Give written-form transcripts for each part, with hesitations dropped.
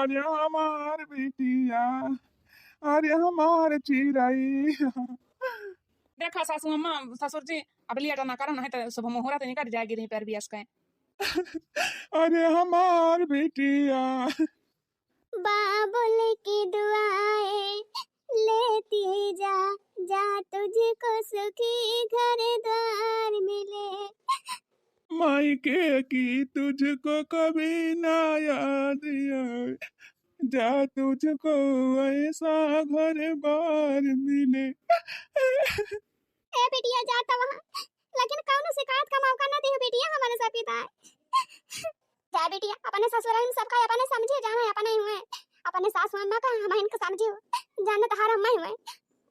अरे हमार बिटिया, अरे हमार चिड़ई। देखा सासू अम्मा ससुर जी अब लिया ना करो, नहीं तो सुबह मुहूर्त नहीं कर जाएगी नहीं पैर भी इसका। अरे हमार बिटिया। बाबुल की दुआएं लेती जा, जा तुझको सुखी घर द्वार मिले। मायके की तुझको कभी ना याद आए, जा तुझको ऐसा घर बार मिले। ए बेटिया जाता वहाँ, लेकिन कौनो शिकायत का मौका ना दे बेटिया हमारे साथ पिता। जा बेटिया अपने ससुराल में सबका अपने समझे, जाना अपने हुए अपने सास मां का हम इनका समझियो, जाना तो हर अम्मा हुए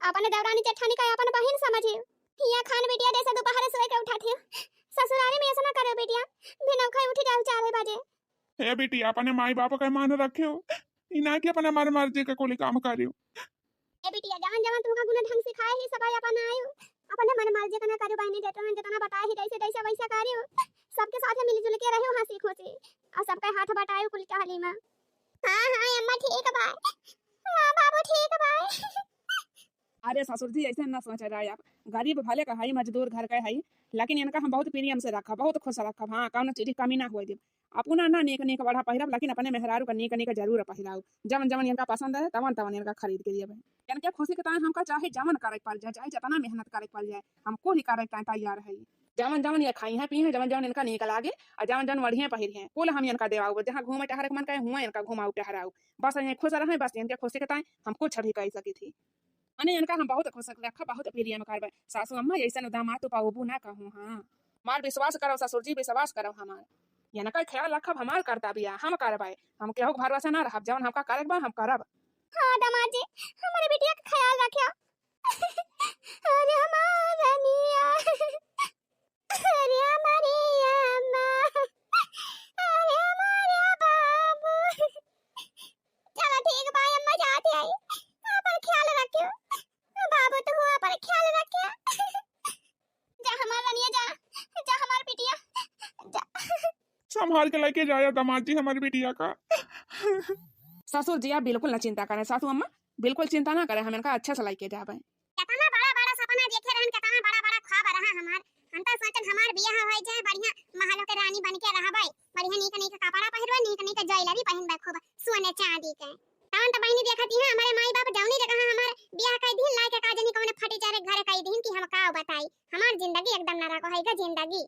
अपने देवरानी जेठानी का अपन बहन समझियो। या खान बेटिया जैसे दोपहर सोए के उठाते ससुराल में ऐसा ना करो बेटिया, बिना खाए उठ जाओ 4 बजे। हे बेटी अपने माई बाप का मान रखियो, इना के अपने मार मर्जी का कोई काम करियो। ए बेटिया जवान जवान तुमका गुना ढंग सिखाए ही सब अपन आयो, अपने मन मर्जी का ना करो, बहने जेठो में जितना बताए ही जैसे जैसे वैसा करियो, सबके साथ मिलजुल के रहो हंसी खुशी और सबका हाथ बटायो कुल टहली में। हां हां अम्मा ठीक बा, हां बाबू ठीक बा। अरे ससुर जी ऐसे ना सोच रहा आप, गरीब भले का है मजदूर घर का है, लेकिन इनका हम बहुत प्रियम से रखा, बहुत खुश रखा। हाँ कौन चीज कमी ना हुए दे अपना ना नीक नीक बड़ा पहिरब, लेकिन अपने मेहरारू का नीक नीक जरूर पहिराऊ, जवन जवन इनका पसंद है तवन तवन इनका खरीद के लिए इनके खुशी के टाइम हमका चाहे जवन करे पड़ जाए, चाहे जितना मेहनत करे पड़ जाए, हमको ही करे तैयार है। जवन जवन ये खाई है पी है, जवन जवन इनका निक लागे और जवन जवन बढ़िया पहिर है, कुल हम इनका देवाऊ, जहाँ घूमे टहरे मन कहे हुआ इनका घुमाऊ टहराऊ, बस ये खुश रहे, बस इनके खुशी के टाइम हम कुछ भी कह सकी थी। अने इनका हम बहुत खुश रखा, बहुत प्रिय में करबे। सासू अम्मा ऐसा दामाद तो पाऊबू ना कहूँ। हाँ मार विश्वास करो ससुर जी, विश्वास करो हमार, ये ना ख्याल रखब, हमार करता भी हम करबे, हम केहू के भरोसा ना रहब, जवन हमका करब हम करब। हां दामाद जी हमारे बिटिया का ख्याल रखियो। अरे हमारा निया, अरे हमारी अम्मा, अरे हमारे बाबू। चलो ठीक बा अम्मा जाते आई, अपन ख्याल रखियो, बाबू तो हुआ पर ख्याल रखियो। जा हमारा निया जा, जा हमार बिटिया जा। संभाल के लेके जाया दामाद जी हमारी बिटिया का। ससुर जी आप बिल्कुल ना चिंता करें, सासू अम्मा बिल्कुल चिंता ना करें, हम इनका अच्छा से लेके जाबे। कितना बड़ा बड़ा सपना देखे रहन, कितना बड़ा बड़ा ख्वाब रहा हमार, हम तो सोचन हमार बियाह होई जाए, बढ़िया महलों के रानी बन के रहबै, बढ़िया नीक नीक कपड़ा पहिरबै, नीक नीक ज्वेलरी पहिनबै, खूब सोने चांदी के। तवन तो बहनी देखती है हमारे माई बाप जौनी जगह हमार बियाह कई दिन लायक का जनी कौन फटी चारे घर कई दिन की हम का बताई, हमार जिंदगी एकदम ना रखो है का जिंदगी।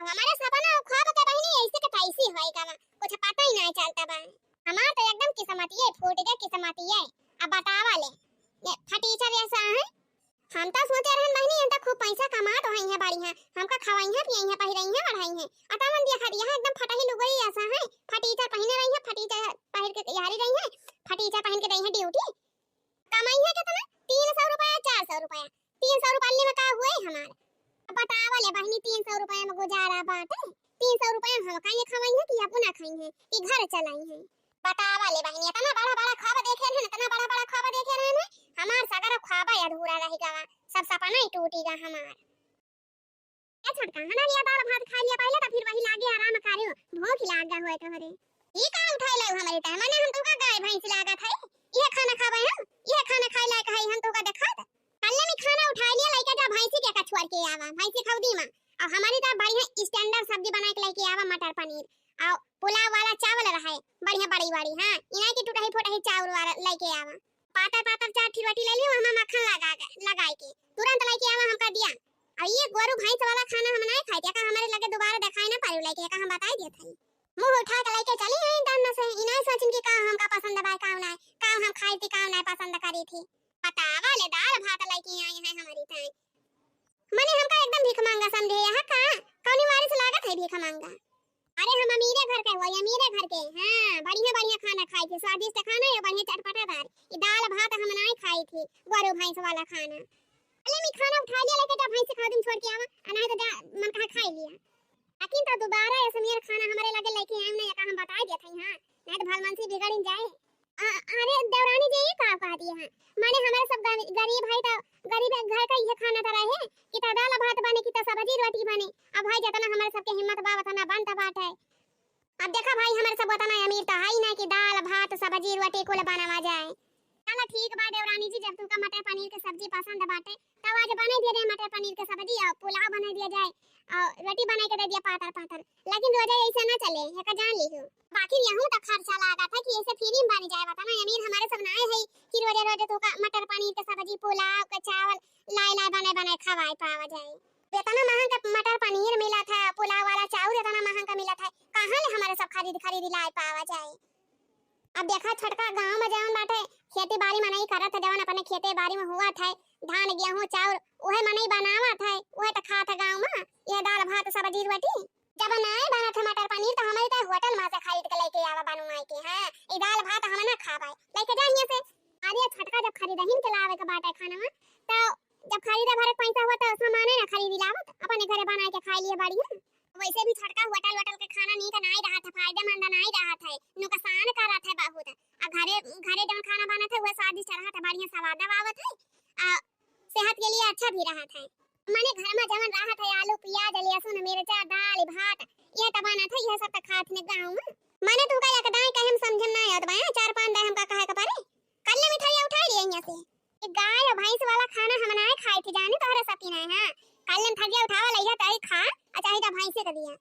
हमारे सपना और ख्वाब के बहनी ऐसे के तैसी होई का कुछ पता ही नहीं चलता बा, हमार तो एकदम किस्मत ये फूट गए किस्मत ये। अब बतावा ले ये फटीचा जैसा है, हम तो सोचे रहन बहनी हम तो खूब पैसा कमात होई है, बढ़िया हमका खवाई है पियई है पहिरई है बढ़ाई है, अतमन दिया खड़ी है एकदम फटही लुगई ऐसा है, फटीचा पहने रही है, फटीचा पहिर के तैयारी रही है, फटीचा पहन के रही है ड्यूटी। कमाई है कितना 300 रुपया 400 रुपया, 300 रुपये में का हुए हमार। अब बतावा ले बहनी 300 रुपया में गुजारा बात है, 300 रुपया हम काहे खवाई है कि अपना खाई है कि घर चलाई है। बतावा ले बहनी इतना बड़ा बड़ा ख्वाब देखे रहन, इतना बड़ा बड़ा ख्वाब देखे रहन, हमार सगर ख्वाब अधूरा रहेगा, सब सपना ही टूटेगा हमार। क्या छटका हना लिया दाल भात खा लिया पहले तो फिर वही लागे आराम करियो, भूख लागा होए तोहरे ई का उठाई ले हमारे टाइम माने हम तो का गाय भैंस लागत है, ये खाना खावे हम, ये खाना खाई लायक है हम तो का देखत कल्ले में खाना उठाई लिया लायक जा भैंसी के कछुआर के आवा, भैंसी खौदी में और हमारी तो बढ़िया स्टैंडर्ड सब्जी बना के लेके आवा, मटर पनीर और पुलाव वाला चावल रहे बढ़िया बड़ी बड़ी। हां इना की टूटही फोटही चावल वाला लेके आवा, पातर पातर 4 ठिलवटी ले लियो, हम मक्खन लगाई के तुरंत लेके आवा हमका दिया। और ये गोरु भैंस वाला खाना हम नहीं खाई का हमारे लगे दोबारा दिखाई ना पारू लेके का हम बताई देत हई, मुंह उठा के लेके चली आई दान से इना सोचिन के का हमका पसंद बा का नहीं, का हम खाई थी का नहीं पसंद करी थी। बतावा ले दाल भात लेके आई है हमारी ताई, मने हमका एकदम भीख मांगा समझे यहां का कौनी वारिस लागत है भीख मांगा। अरे हम अमीरे घर के हो, अमीरे घर के। हां बढ़िया बढ़िया खाना खाई थी, स्वादिष्ट खाना है बढ़िया चटपटेदार, ये दाल भात हम नहीं खाई थी गोरु भैंस वाला खाना। अले मैं खाना उठा लिया लेके जब भैंस खा दिन छोड़ के आवा अना तो मन कहा खाई लिया, लेकिन तो दोबारा ऐसे मेर खाना हमारे लगे लेके आए नहीं का हम बताई देत हई। हां नहीं तो भलमन से बिगड़ जाए। अरे देवरानी जी ये का कहती है माने हमारे सब गरीब है तो गरीब घर का ये खाना तो रहे कि तो दाल भात बने कि तो सब्जी रोटी बने, अब भाई जितना हमारे सबके हिम्मत बा उतना बनता बात है। अब देखा भाई हमारे सब बताना अमीर तो है ही ना कि दाल भात सब्जी रोटी कुल बनावा जाए। चलो ठीक बा देवरानी जी, जब तुमका मटर पनीर के सब्जी पसंद बाटे तब आज बना दिया जाए मटर पनीर के सब्जी और पुलाव बना दिया जाए और रोटी बना के दे दिया पातर पातर। लेकिन रोजा ऐसे ना चले, है का जान लीजिए। बाकी यहूं तक खर्चा लगा था कि ऐसे फ्री में बन जाए। बताना अमीर हमारे सब ना है कि रोजा रोजा तो का मटर पनीर के सब्जी पुलाव का चावल लाई लाई बने बने खवाए पावा जाए। इतना महंगा मटर पनीर मिला था, पुलाव वाला चावल इतना महंगा मिला था, कहां ले हमारे सब खरीद लाई पावा जाए। अब देखा छोटका गांव में जवन बाटे खेती बाड़ी में नहीं करत है, जवन अपने खेती बाड़ी में हुआ था धान गेहूं चाउर ओहे में नहीं बनावत है, ओहे त खात है गांव में ये दाल भात सब्जी रोटी। जब नहीं बनत है मटर पनीर तो हमारे तो होटल में से खरीद के लेके आवा बनवाई के। हां ई दाल भात हम ना खाबाई लेके जाइए से। अरे छोटका जब खरीदहिन के लावे के बाटे खाना में तो जब खरीदे भरे पैसा हुआ तो सामान ना खरीदी लावत अपने घरे बना के खा लिए बढ़िया। वैसे भी छोटका होटल के खाना नहीं का नहीं रहा था, फायदेमंद नहीं रहा था, नुकसान कर रहा था बहुत। और घरे जब खाना बना था वह स्वादिष्ट रहा था, बढ़िया स्वाद आवत है, सेहत के लिए अच्छा भी रहा था। माने घर में जवन रहा था आलू प्याज लहसुन मिर्चा दाल भात ये त बना था, यह सब त खात ने गांव में। माने तुमका एक दाई कहे हम समझम ना आवत बा, चार पांच दाई हमका कहे के पारे कल मिठाई उठा लिए यहां से। ये गाय और भैंस वाला खाना हम ना खाए थे जाने तोहरे सपी नहीं। हां कल थगिया उठावा लइया तई खा चाहे त भैंसे के दिया।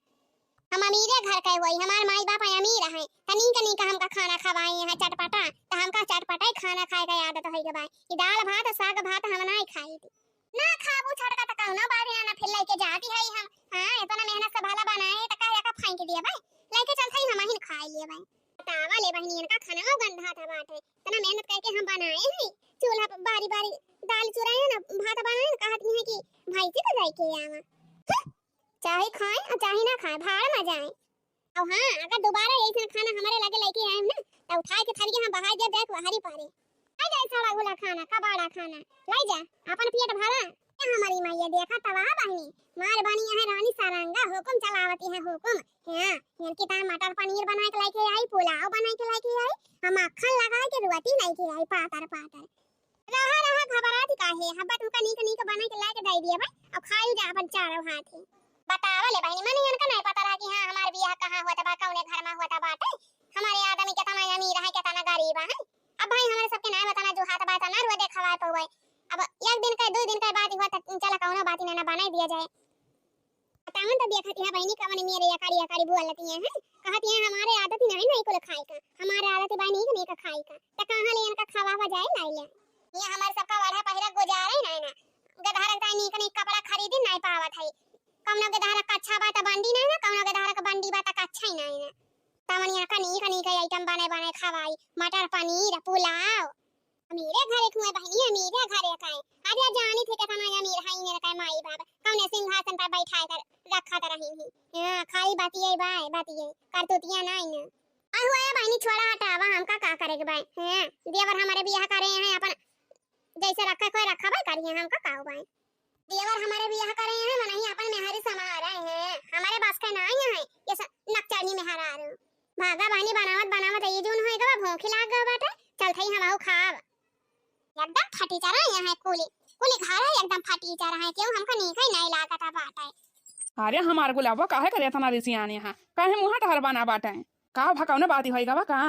हम अमीरे घर के होई, हमार माई बाप अमीर है, तनी कनी का हमका खाना खवाए हैं चटपटा, त हमका चटपटा ही खाना खाए के आदत है के भाई। ई दाल भात साग भात हम नहीं खाई थी ना खाबू छोटका त कहना बात ना फिर लेके जाती है हम। हां इतना मेहनत से भला बनाए त काहे का फाइन के दिया भाई, लेके चलते ही हम ही खा लिए भाई। बतावा ले बहनी इनका खाना गंधा था बाटे, इतना मेहनत करके हम बनाए हैं चूल्हा पर बारी बारी दाल चुराए ना भात बनाए ना, कहत नहीं है कि भाई जी को जाई के आवा चाहे खाए और चाहे ना खाए भाड़ में जाए। और हां अगर दोबारा ऐसा खाना हमारे लगे लेके आए ना तो उठा के थाली हम बहाई दे देख हरी पारे आ जाए साला गुला खाना कबाड़ा खाना लाई जा अपन पेट भरा। हमारी मैया देखा तवा बहनी मार बनी है रानी सारंगा हुकुम चलावती है हुकुम। हां इनकी ता मटर पनीर बना के लेके आई पुलाव बना के लेके आई, हम मक्खन लगा के रोटी लेके आई पातर पातर। रहा खबरात काहे हब्बा तुमका नीक नीक बना के लेके दे दिए भाई अब खाई जा अपन चारों हाथ। बतावा ले बहनी मने इनका नहीं पता रहा कि हां हमार बियाह कहां हुआ था, कौने घर में हुआ था बाटे, हमारे आदमी के तना अमीर है के तना गरीब है। अब भाई हमारे सबके नहीं बताना जो हाथ बात ना रो देखवा तो हुए। अब एक दिन का दो दिन का बात हुआ तो चला कौनो बात ना बना दिया जाए। बतावन तो देखती है बहनी कवन मेरे याकारी बोलती है कहती है हमारे आदत नहीं नहीं को खाए का, हमारे आदत बहनी नहीं का खाए का त कहां ले इनका खवावा जाए लाई ले। ये हमारे सबका वाला पहिरा गुजारे नहीं ना गधार का नहीं कनी कपड़ा खरीदी नहीं पावत है, कमनो के धारा का अच्छा बात बंदी नहीं ना, कमनो के धारा का बंदी बात का अच्छा ही नहीं ना। तमनिया कनी का आइटम बने खवाई मटर पनीर पुलाव। अमीरे घरे खुए बहनी अमीरे घरे खाए अरे जानी थे कितना अमीर है मेरे का माई बाप कौने सिंहासन पर बैठा कर रखा त रही है। हां खाली बातिए करतुतिया नहीं ना आ हुआ है बहनी छोड़ा हटावा हमका का करे के भाई। हां देवर हमारे बियाह करे हैं अपन जैसे रखा कोई रखा भाई करिए हमका का हो भाई। देवर हमारे बियाह करे हैं नहीं अपन मेहरी समा रहे हैं, हमारे बस का नहीं है ये नकचरनी में हरा रहे भागा बहनी बनावत ये जून होएगा भूख लाग गए बाटे चलते ही हम खाब एकदम फटी चरा है कुली घर है एकदम फटी चरा है क्यों हमका नहीं लागत बाटे। अरे हमार गुलाबो काहे करे तना रिसियाने हां काहे मुहा टहर बना बाटे का भकाउने बाती होइगा बा का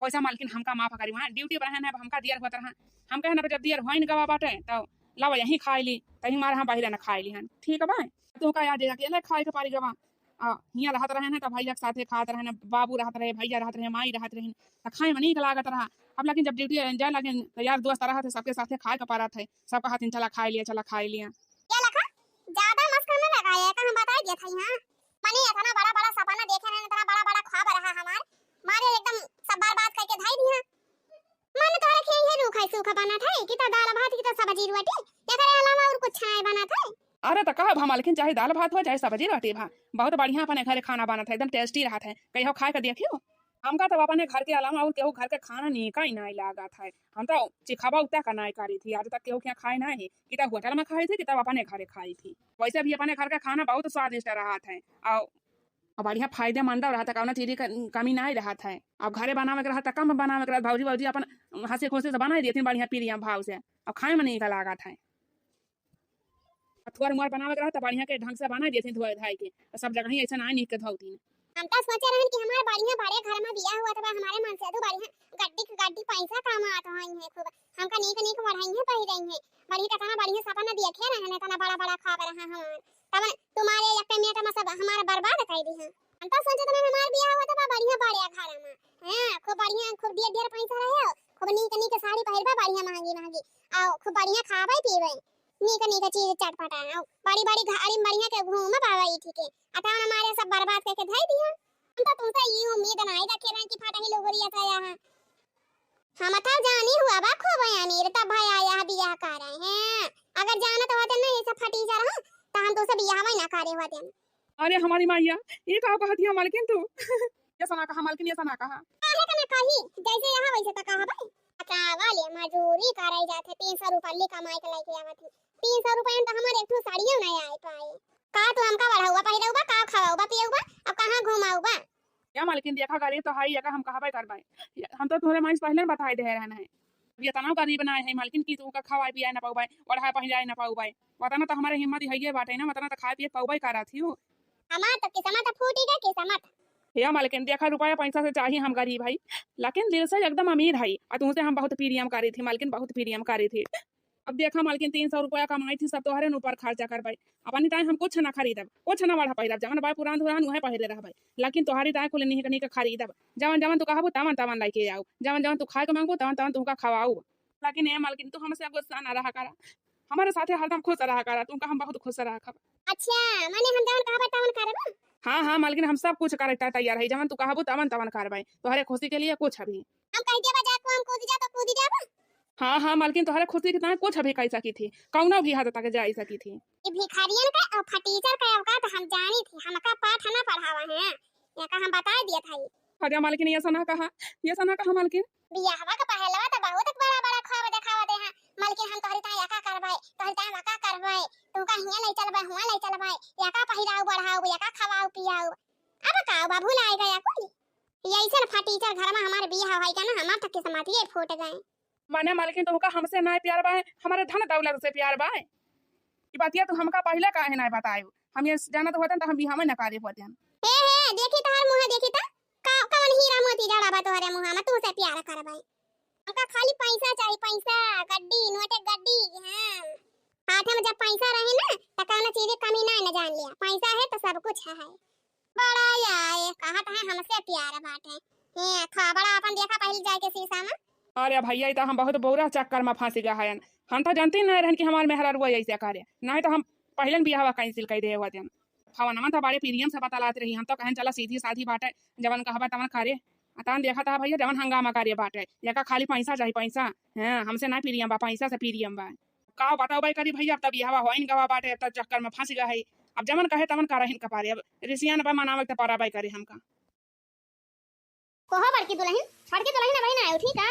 पैसा मालकिन हमका माफ करी वहां ड्यूटी पर रहना हमका दियर होत रहा हम कहे ना जब दियर होइन गवा बाटे तो लावा यही खाई ली तही मार हम बाहर ना खाई ली हन ठीक बा तू का याद जाके ले खाए के पारी गवा हियां रहत रहे ना त भैया के साथे खात रहे ना बाबू रहत रहे भैया रहत रहे माई रहत रहे त खाए में नीक लागत रहा। अब लेकिन जब ड्यूटी जाए लगे तो यार दोस्त रहत सबके साथे खाए के पारा थे सबका हाथ चला खाई लिया क्या लखा ज्यादा मस्का न लगाया का हम बता दिया था। हां माने इतना बड़ा सपना देखे ना इतना बड़ा ख्वाब रहा हमार मारे एकदम सब बात करके धाई दिया माने तोरा के ये रूखा सूखा बना था कि त दाल भात की त सब्जी रोटी एकरे अलावा और कुछ नहीं बना था। अरे तो कहा मालकिन चाहे दाल भात हो चाहे सब्जी रोटी भा बहुत बढ़िया अपने घरे खाना बना था एकदम टेस्टी रहा था कहीं खाए के देखियो हमका तो अपने घर के अलावा और केहू घर के खाना नीका ही नहीं लगा था। हम तो चिखावा उतना का नहीं करी थी आज तक केहू क्या खाए नहीं कि तब होटल में खाई थी कि तब अपने घरे खाई थी। वैसे भी अपने घर का खाना बहुत स्वादिष्ट रहा था और बढ़िया फायदेमंद रहा था कौन चीज की कमी नहीं रहा था। अब घरे बनावे के रहा था कम बनावे के रहा भौजी अपन हंसी खुशी से बना देती बढ़िया प्रियम भाव से और खाए में नहीं का लगा था। थोड़ा मुआर बनावे के रहा था बढ़िया के ढंग से बना देती धोए धाई के सब जगह ही ऐसा नहीं नीक के धोती हम तो सोचे रहन कि हमारे बढ़िया बड़े घर में बियाह हुआ था हमारे मन से तो बढ़िया गड्डी गड्डी पैसा कमात हई है खूब हमका नीक नीक बढ़ाई है पही रही है बढ़िया तना बढ़िया सपना देखे रहने तना बड़ा बड़ा खबर रहा हम तब तुम्हारे एक पे में सब हमारा बर्बाद कर दी है हम तो सोचे तना हमारे बियाह हुआ था बढ़िया बड़े घर में हां खूब बढ़िया खूब ढेर पैसा रहे खूब नीक नीक साड़ी पहिरबा बढ़िया महंगी महंगी आ खूब बढ़िया खावे पीवे नीक नीक चीज चटपटा बड़ी बड़ी गाड़ी बढ़िया के घूम पावे ठीक है अतः हमारे सब बर्बाद करके धई दिया हम तो तुमसे ये उम्मीद नहीं रखे रहे कि फटा ही लोगरिया था यहाँ हम तो जानी हुआ बा खूब अमीर तब भाई आया बियाह कर रहे हैं अगर जाना तो होते नहीं सब फटी जा रहा तो हम तो सब बियाह ही ना करे होते अरे हमारी माइया ये का कहती है मालकिन तू ये सना कहा मालकिन ये सना कहा काहे कने कही जैसे यहाँ वैसे तो कहा भाई का वाले मजदूरी करे जाते 300 रुपए कमाई के लेके आवत 300 रुपए में तो हमारे एक ठो साड़ियों नहीं आए पाए का तो हमका बढ़ाऊबा पहिरऊबा का खवाऊबा पियऊबा अब कहां घुमाऊबा या मालकिन देखा गाड़ी तो हाई या हम कहां कर पाए हम तो तुम्हारे माइस पहले बताए दे रहना है ये तना गरीब बनाए है मालकिन की तू का खवाए पियाए ना पाऊबा ओढ़ा पहिराए ना पाऊबा वतना तो हमारे हिम्मत है बाटे ना वतना तो खाए पिए पाऊबा का रहा थी हो हमार तो किस्मत फूटी गई किस्मत या मालकिन देखा रुपया पैसा से चाहिए हम गरीब भाई लेकिन दिल से एकदम अमीर है और तुमसे हम बहुत प्रीमियम करी थी मालकिन बहुत प्रीमियम करी थी अब देखा मालकिन 300 रुपया कमाई थी सब तोहरे ऊपर खर्चा कर पाई अपनी टाइम हम कुछ ना खरीदब कुछ ना बढ़ा पहिरब जवन भाई पुरान धुरान वह पहिरे रह भाई लेकिन तोहरी टाइम खुले नहीं के खरीदब जवन जवन तू कहबो तवन तवन लेके आओ जवन जवन तू खाए के मांगबो तवन तवन तुमका खवाऊ लेकिन ए मालकिन तू हमसे गुस्सा ना रहा करा हमारे साथे हरदम खुश रहा करा तुमका हम बहुत खुश रहा खब अच्छा माने हम जवन कहबा तवन करबा हाँ मालकिन हम सब कुछ करे तैयार है जवन तू कहबो तवन तवन करबै तोहरे खुशी के लिए कुछ अभी हम कह देबा जा को हम कूद जा तो कूद जाबा हाँ मालकिन तोहरे खुशी के तना कुछ अभी कह सकी थी कौनो भी हद तक जा सकी थी ये भिखारियन का और फटीचर का औकात हम जानी थी हमका पाठ ना पढ़ावा है या का हम बता दिया था अरे मालकिन ये सना कहा मालकिन बियाहवा का पहलवा तो बहुत बड़ा बड़ा ख्वाब दिखावा दे हैं मालकिन हम तोहरी ता या का करबै तोहरी ता का करबै तुमका हिया ले चलबै हुआ ले चलबै या का पहिराऊ बढ़ाऊ या का खवाऊ पियाऊ अब का बाबू लाई गया कोई ये ऐसे फटीचर घर में हमारे बियाह होई का ना हमार तक के समातिए फूट गए माने मालकिन तुमका हमसे ना प्यार बा हमारे धन दौलत से प्यार बा ई बातिया तू हमका पहले काहे ना बतायो हम ये जानत होतन त हम बियाह में ना करे होतन हे देखी तोहर मुंह देखी त कौन हीरा मोती जड़ा बा तोहरे मुंह में तू से प्यार करबै हमका खाली पैसा चाहिए पैसा गड्डी नोटे गड्डी हां हाथ में जब पैसा रहे ना त कौन चीज कमी ना जान लिया पैसा है तो सब कुछ है बड़ा यार कहत है हमसे प्यार बाटे हे खबड़ा अपन देखा पहले जाके शीशा में अरे भैया ई त हम बहुत बुरा चक्कर में फंस गया है हम तो जानते नहीं रहन कि हमार मेहरा रुआ ऐसे करे नहीं तो हम पहले बियाह कैंसिल कर दे होतन हवन तो बड़े प्रीमियम से बतलाते रही हम तो कहन चला सीधी साधी बाटे जवन कहबा तवन करे अतन देखा था भैया जवन हंगामा करे बाटे या खाली पैसा चाहिए पैसा हां हमसे ना प्रीमियम बा पैसा से प्रीमियम बा का बताओ भाई करी भैया अब तब बियाह होइन गवा बाटे अब तक चक्कर में फंस गया है अब जवन कहे तवन करहिन कपारे अब ऋषियान बा मनावे त पारा भाई करे हमका कोहो बड़की दुल्हन छोड़ के दुल्हन भाई ना उठी का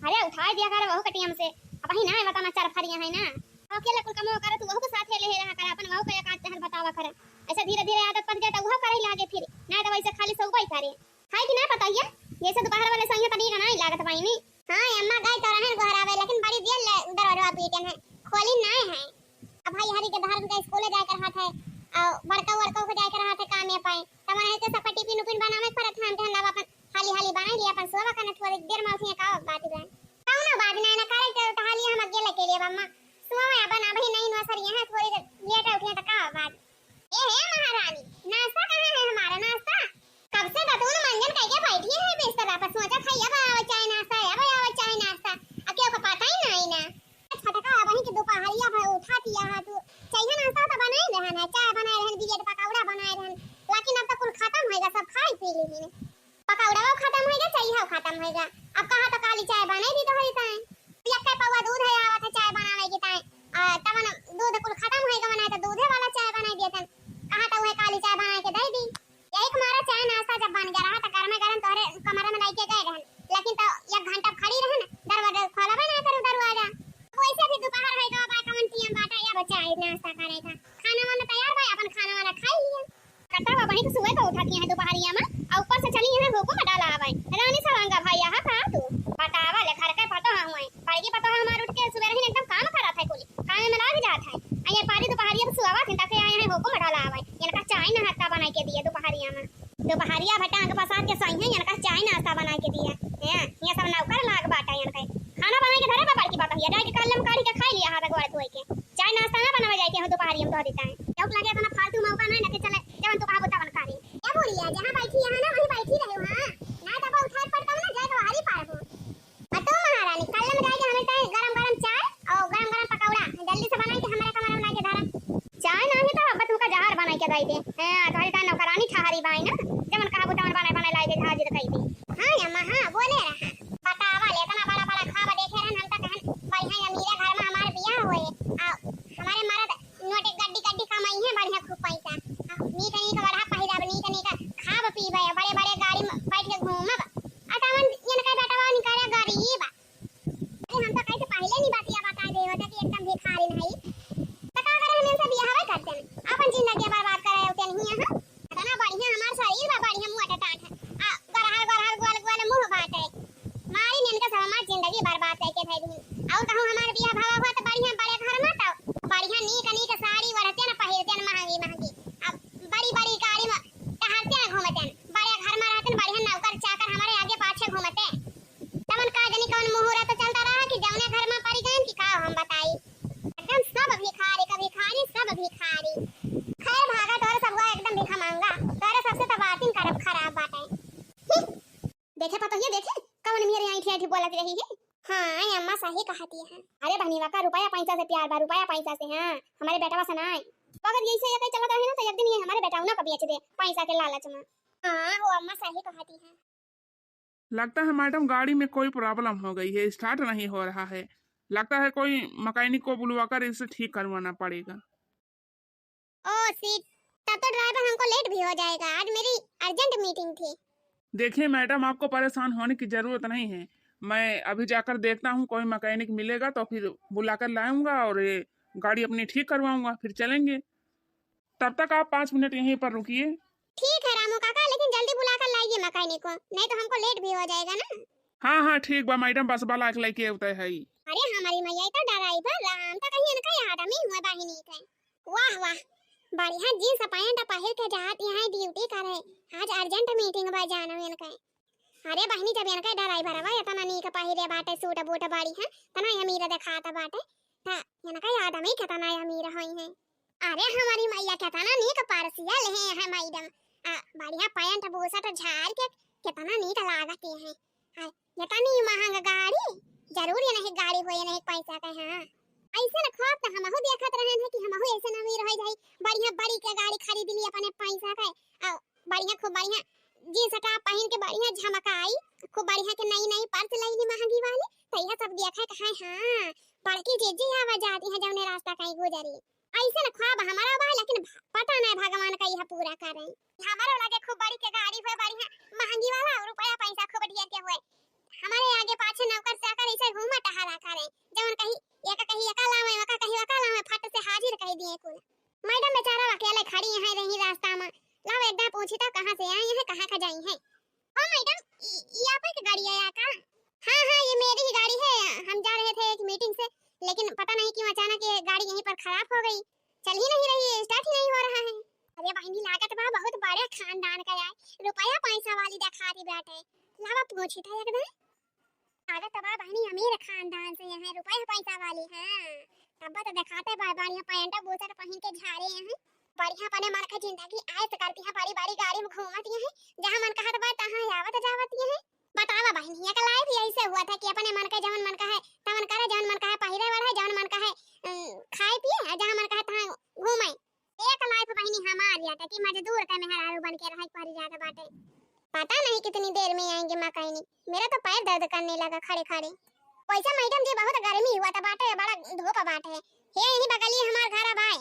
अरे उठाए दिया कर वहु कटियम से अब ही ना बताना चार फरिया है ना अकेले कुल कमो करे तू वहु के साथ ले रहा कर अपन वहु के एक आध बतावा कर ऐसे धीरे धीरे आदत पड़ जाए तो वह करे लागे फिर ना तो वैसे खाली सौबाई करे खाई कि ना बताइए ये सब दोपहर वाले संगे तनी का नहीं लागत भाई नहीं हां अम्मा गई तो रहन गोहरावे लेकिन बड़ी देर दरवाजा पीटन है खोली ना है अब भाई हरी के धार में स्कूल जाए कर हाथ है और बड़का को जाए कर हाथ है काम में पाए तमन है तो सब टिफिन उपिन बनावे परत हम धन लावा अपन हाली बना लिया अपन सोवा करना थोड़ी देर में उठिए का बात है कौन बात ना करे तो हाली हम अकेले के लिए मम्मा सोवा अपन अभी नहीं नौसरी है थोड़ी लेट उठिए तो का बात ए हे महारानी नाश्ता कहां है हमारा नाश्ता कब से बतून मंजन कह के बैठी है बिस्तर पर सोचा खाइए बा चाय नाश्ता है बा चाय नाश्ता अब क्या पता ही नहीं ना छटका वही के दोपहरिया भाई उठा दिया है तू चाहिए नाश्ता तो बनाए रहन है चाय बनाए रहन बिगेट पकौड़ा बनाए रहन लेकिन अब तक कुल खत्म होएगा सब खाई पी ली पकौड़ा खत्म होएगा चाहिए खत्म होएगा अब कहां तो काली चाय बनाई दी तो हई ताए एक के पौवा दूध है आवत है चाय बनावे की ताए तमन दूध कुल खत्म होएगा बनाए तो दूधे वाला चाय बनाई दियतन कहां तो वह काली चाय बना के दे दी यही हमारा चाय नाश्ता जब बन गया रहा तो घर में गरम तोरे कमरे में लेके गए रहन लेकिन तो 1 घंटा खड़ी रहन दरवाजा खोला बना कर दरवाजा वैसे भी दोपहर होएगा बा कवन पियम बाटा या बच्चा नाश्ता करेगा खाना वाला तैयार भाई अपन खाना वाला खाई लिया कटा हुआ बनी तो सुबह को उठाती है दोपहरिया में और ऊपर से चली है हुकुम डाला आवे रानी सवंगा भाई यहां का तू बतावा ले घर के पता हुए पाड़ी पता हमार उठ के सुबह ही एकदम काम करा था कुली काम में लाग जात है अये पाड़ी दोपहरिया में सुआवा थिन तक आए हैं हुकुम डाला आवे इनका चाय ना हत्ता बना के दिए दोपहरिया में दोपहरिया भट्टा के पसार के सही है इनका चाय नाश्ता बना के दिया है। ये सब नौकर लाग बाटा इनका खाना बनाए के धरे बाबा की बात है डाल के कलम काढ़ी के खा लिया हाथ गोड़ धोए के चाय नाश्ता ना बनावे जाए के दोपहरिया में धो देता है क्यों लगे अपना फालतू मौका नहीं ना के चले जवन तो कहा बता बन करी क्या बोली है जहां बैठी है ना वहीं बैठी रहे हां ना दबा उठाए पड़ता ना जाए तो हारी पार हो अतो महारानी कलम जाए के हमें टाइम गरम चाय और गरम पकौड़ा जल्दी से बनाई के हमारे कमरा में लाके धरा चाय नहीं तो अब तुमका जहर बनाई के दई दे हां तो हरी नौकरानी ठहरी बाई ना जवन कहा बता बनाए लाई दे हाजिर कई दे हां अम्मा हां बोले रहा बतावा ले इतना बड़ा खावा देखे रहन हम त कहन बढ़िया अमीरे घर में हमारे बियाह होए हमारे मर्द नोटे गड्डी कमाई है बढ़िया खूब पैसा नी कनी का बड़ा पहिरा नी कनी का खाब पीबे बड़े गाड़ी में बैठ के घूमब अतमन इनका बेटावा निकाले गरीब अरे हम तो कैसे पहले नहीं बातिया बता दे होता कि एकदम भिखारी नहीं तका करे हम इनसे बियाह करते हैं अपन जिंदगी बर्बाद करे होते नहीं हां इतना बढ़िया हमार शरीर बा बढ़िया मुंह टाट गरहर गोल मुंह बाटे मारी ने इनका समाज जिंदगी बर्बाद करके भेज दी और कहूं हमार बियाह भावा हुआ तो बढ़िया बड़े घर में तो बढ़िया नी का साड़ी वरते ना पहिरते ना महंगी अब बड़ी गाड़ी में टहलते ना घूमते बड़े घर में रहते बढ़िया नौकर चाकर हमारे आगे पाछे घूमते तमन का जनी कौन मुहूर्त तो चलता रहा कि जौने घर में पड़ी गए कि का हम बताई एकदम सब भिखारी का भिखारी सब भिखारी खैर भागा तोरे सब एकदम भिखा मांगा तोरे सबसे तो बातिन करब खराब बात है देखे पता ये देखे कौन मेरे यहाँ थी बोलत रही है हां अम्मा सही कहती है अरे बहनीवा का रुपया पैसा से प्यार बा रुपया पैसा से हां हमारे बेटा वसन आए अगर यही से ये चलत रहे ना तो एक दिन ये हमारे बेटा ना कभी बेच दे पैसा के लालच में हां वो अम्मा सही कहती है लगता है मैडम गाड़ी में कोई प्रॉब्लम हो गई है स्टार्ट नहीं हो रहा है लगता है कोई मैकेनिक को बुलवाकर इसे ठीक करवाना पड़ेगा ओ सीट तब तो ड्राइवर हमको लेट भी हो जाएगा आज मेरी अर्जेंट मीटिंग थी देखिए मैडम आपको परेशान होने की जरूरत नहीं है मैं अभी जाकर देखता हूँ कोई मैकेनिक मिलेगा तो फिर बुलाकर लाऊंगा और ये गाड़ी अपनी ठीक करवाऊंगा फिर चलेंगे तब तक आप 5 मिनट यहीं पर रुकिए ठीक है रामू काका लेकिन जल्दी बुलाकर लाइए मैकेनिक को नहीं तो हमको लेट भी हो जाएगा ना हाँ ठीक बा मैडम बस बाला लेके उतर है अरे हमारी मैया तो ड्राइवर राम तो कहीं इनका आदमी हुआ बाहिनी थे वाह वाह बढ़िया जींस पैंट पहिर के जात यहाँ ड्यूटी करे आज अर्जेंट मीटिंग बा जाना इनका अरे बहनी जब इनका ड्राइवर बा इतना नी का पहिरे बाटे सूट बूट बाड़ी है तना अमीर दिखाता बाटे ता इनका आदमी कितना अमीर होई है अरे हमारी मैया कितना नी का पारसिया ले है मैडम बढ़िया पैंट बूसट झाड़ के कितना नीक लागत है इतनी महंगा गाड़ी जरूर ये नहीं गाड़ी होए नहीं पैसा का हां ऐसे न खाब त हमहु देखत रहन है कि हमहु ऐसे न अमीर हो जाई बढ़िया बड़ी के गाड़ी खरीद ली अपने पैसा का बढ़िया खूब बढ़िया जींस टॉप पहन के बढ़िया झमकाई खूब बढ़िया के नई पर्स लईली महंगी वाली तो यह सब देखा है हां बड़की जीजी आवाज आती है जौने रास्ता कहीं गुजरी ऐसे न ख्वाब हमारा बा लेकिन पता नहीं भगवान का यह पूरा कर रहे हमारा लगे खूब बड़ी के गाड़ी होए बढ़िया महंगी वाला और रुपया पैसा खूब ढेर के होए हमारे आगे पाछे नौकर चाकर ऐसे घूमा टहरा करे जवन कहीं एका लावे वका कहीं वका लावे फट से हाजिर कह दिए कुल मैडम बेचारा अकेले खड़ी है रही रास्ता में लाओ एकदम पूछी तो कहां से आई है कहां का जाई है ओ मैडम ये आप की गाड़ी है का हां ये मेरी ही गाड़ी है हम जा रहे थे एक मीटिंग से लेकिन पता नहीं क्यों अचानक ये गाड़ी यहीं पर खराब हो गई चल ही नहीं रही है स्टार्ट ही नहीं हो रहा है अरे बहनी लागत बा बहुत बड़े खानदान का है रुपया पैसा वाली दिखाती बैठे लावा पूछी था एकदम आगे तबा बहनी अमीर खानदान से है रुपया पैसा वाली है तब तो दिखाते बढ़िया पैंट बूसट पहन के झाड़े हैं बढ़िया अपने मन का जिंदगी आयत करती है बड़ी बड़ी गाड़ी में घूमती है जहां मन कहत बा तहां आवत जावत है बतावा बहनी का लाइफ ऐसे हुआ था कि अपने मन का जवन मन का है तवन करे जवन मन का है पहिरे वाला है जवन मन का है खाए पिए जहां मन का है तहां घूमे एक लाइफ बहनी हमार या था कि मजदूर का मेहरारू बन के रह पड़ी जाता बाटे पता नहीं कितनी देर में आएंगे मैकेनिक मेरा तो पैर दर्द करने लगा खड़े खड़े पैसा मैडम जी बहुत गर्मी हुआ था बाटे बड़ा धूप बाटे है यही बगली हमार घर अब आए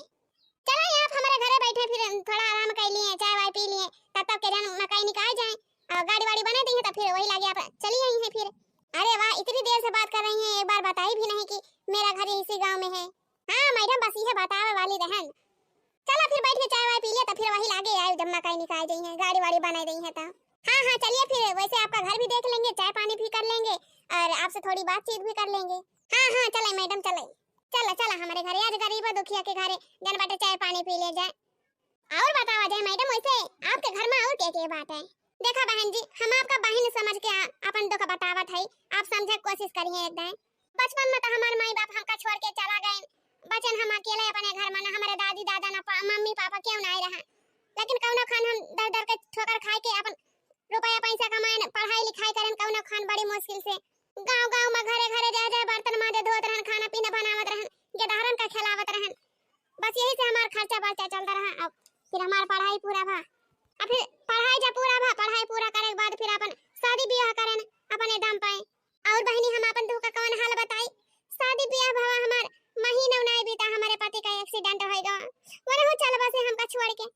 चलो आप हमारे घर बैठे फिर थोड़ा आराम कर लिए चाय वाय पी लिए तब तक के जन मैकेनिक आ जाए और गाड़ी वाड़ी बना दी है तो फिर वही लगे आप चली आई हैं फिर अरे वाह इतनी देर से बात कर रही हैं एक बार बताई भी नहीं कि मेरा घर इसी गांव में है हां मैडम बस ये बतावे वाली रहन चलो फिर बैठ के चाय वाय पी लिए तो फिर वही लागे आए जब मैकेनिक आ गई है गाड़ी वाड़ी बना दी है तो हाँ चलिए फिर वैसे आपका घर भी देख लेंगे चाय पानी भी कर लेंगे और आपसे थोड़ी बातचीत भी कर लेंगे हाँ चले मैडम चले चलो हमारे घर आज गरीब दुखिया के घरे जन बाटे चाय पानी पी ले जाए और बतावा जाए मैडम, वैसे आपके घर में और क्या बात है? देखा बहन जी, हम आपका बहन समझ के अपन दुख बतावत है, आप समझे कोशिश करिए एकदम। बचपन में तो हमारे माई बाप हमका छोड़ के चला गए, बचन हम अकेले अपने घर में, ना हमारे दादी दादा ना मम्मी पापा क्यों ना रहा, लेकिन कौनो खान हम दर दर के ठोकर खाए के अपन रुपया पैसा कमाए, पढ़ाई लिखाई करें, कौनो खान बड़ी मुश्किल से गांव गांव में घरे घरे जा जा बर्तन माजे धोत रहन, खाना पीना बनावत रहन, गेदारन का खिलावत रहन, बस यही से हमार खर्चा बर्चा चलता रहा। अब फिर हमार पढ़ाई पूरा भा, अब फिर पढ़ाई जब पूरा भा, पढ़ाई पूरा करे के बाद फिर अपन शादी ब्याह करें अपने दम पे। और बहनी हम अपन दुख का कौन हाल बताई, शादी ब्याह भवा हमार महीना नहीं बीता, हमारे पति का एक्सीडेंट होएगा, वरना हो चल बसे हमका छोड़ के।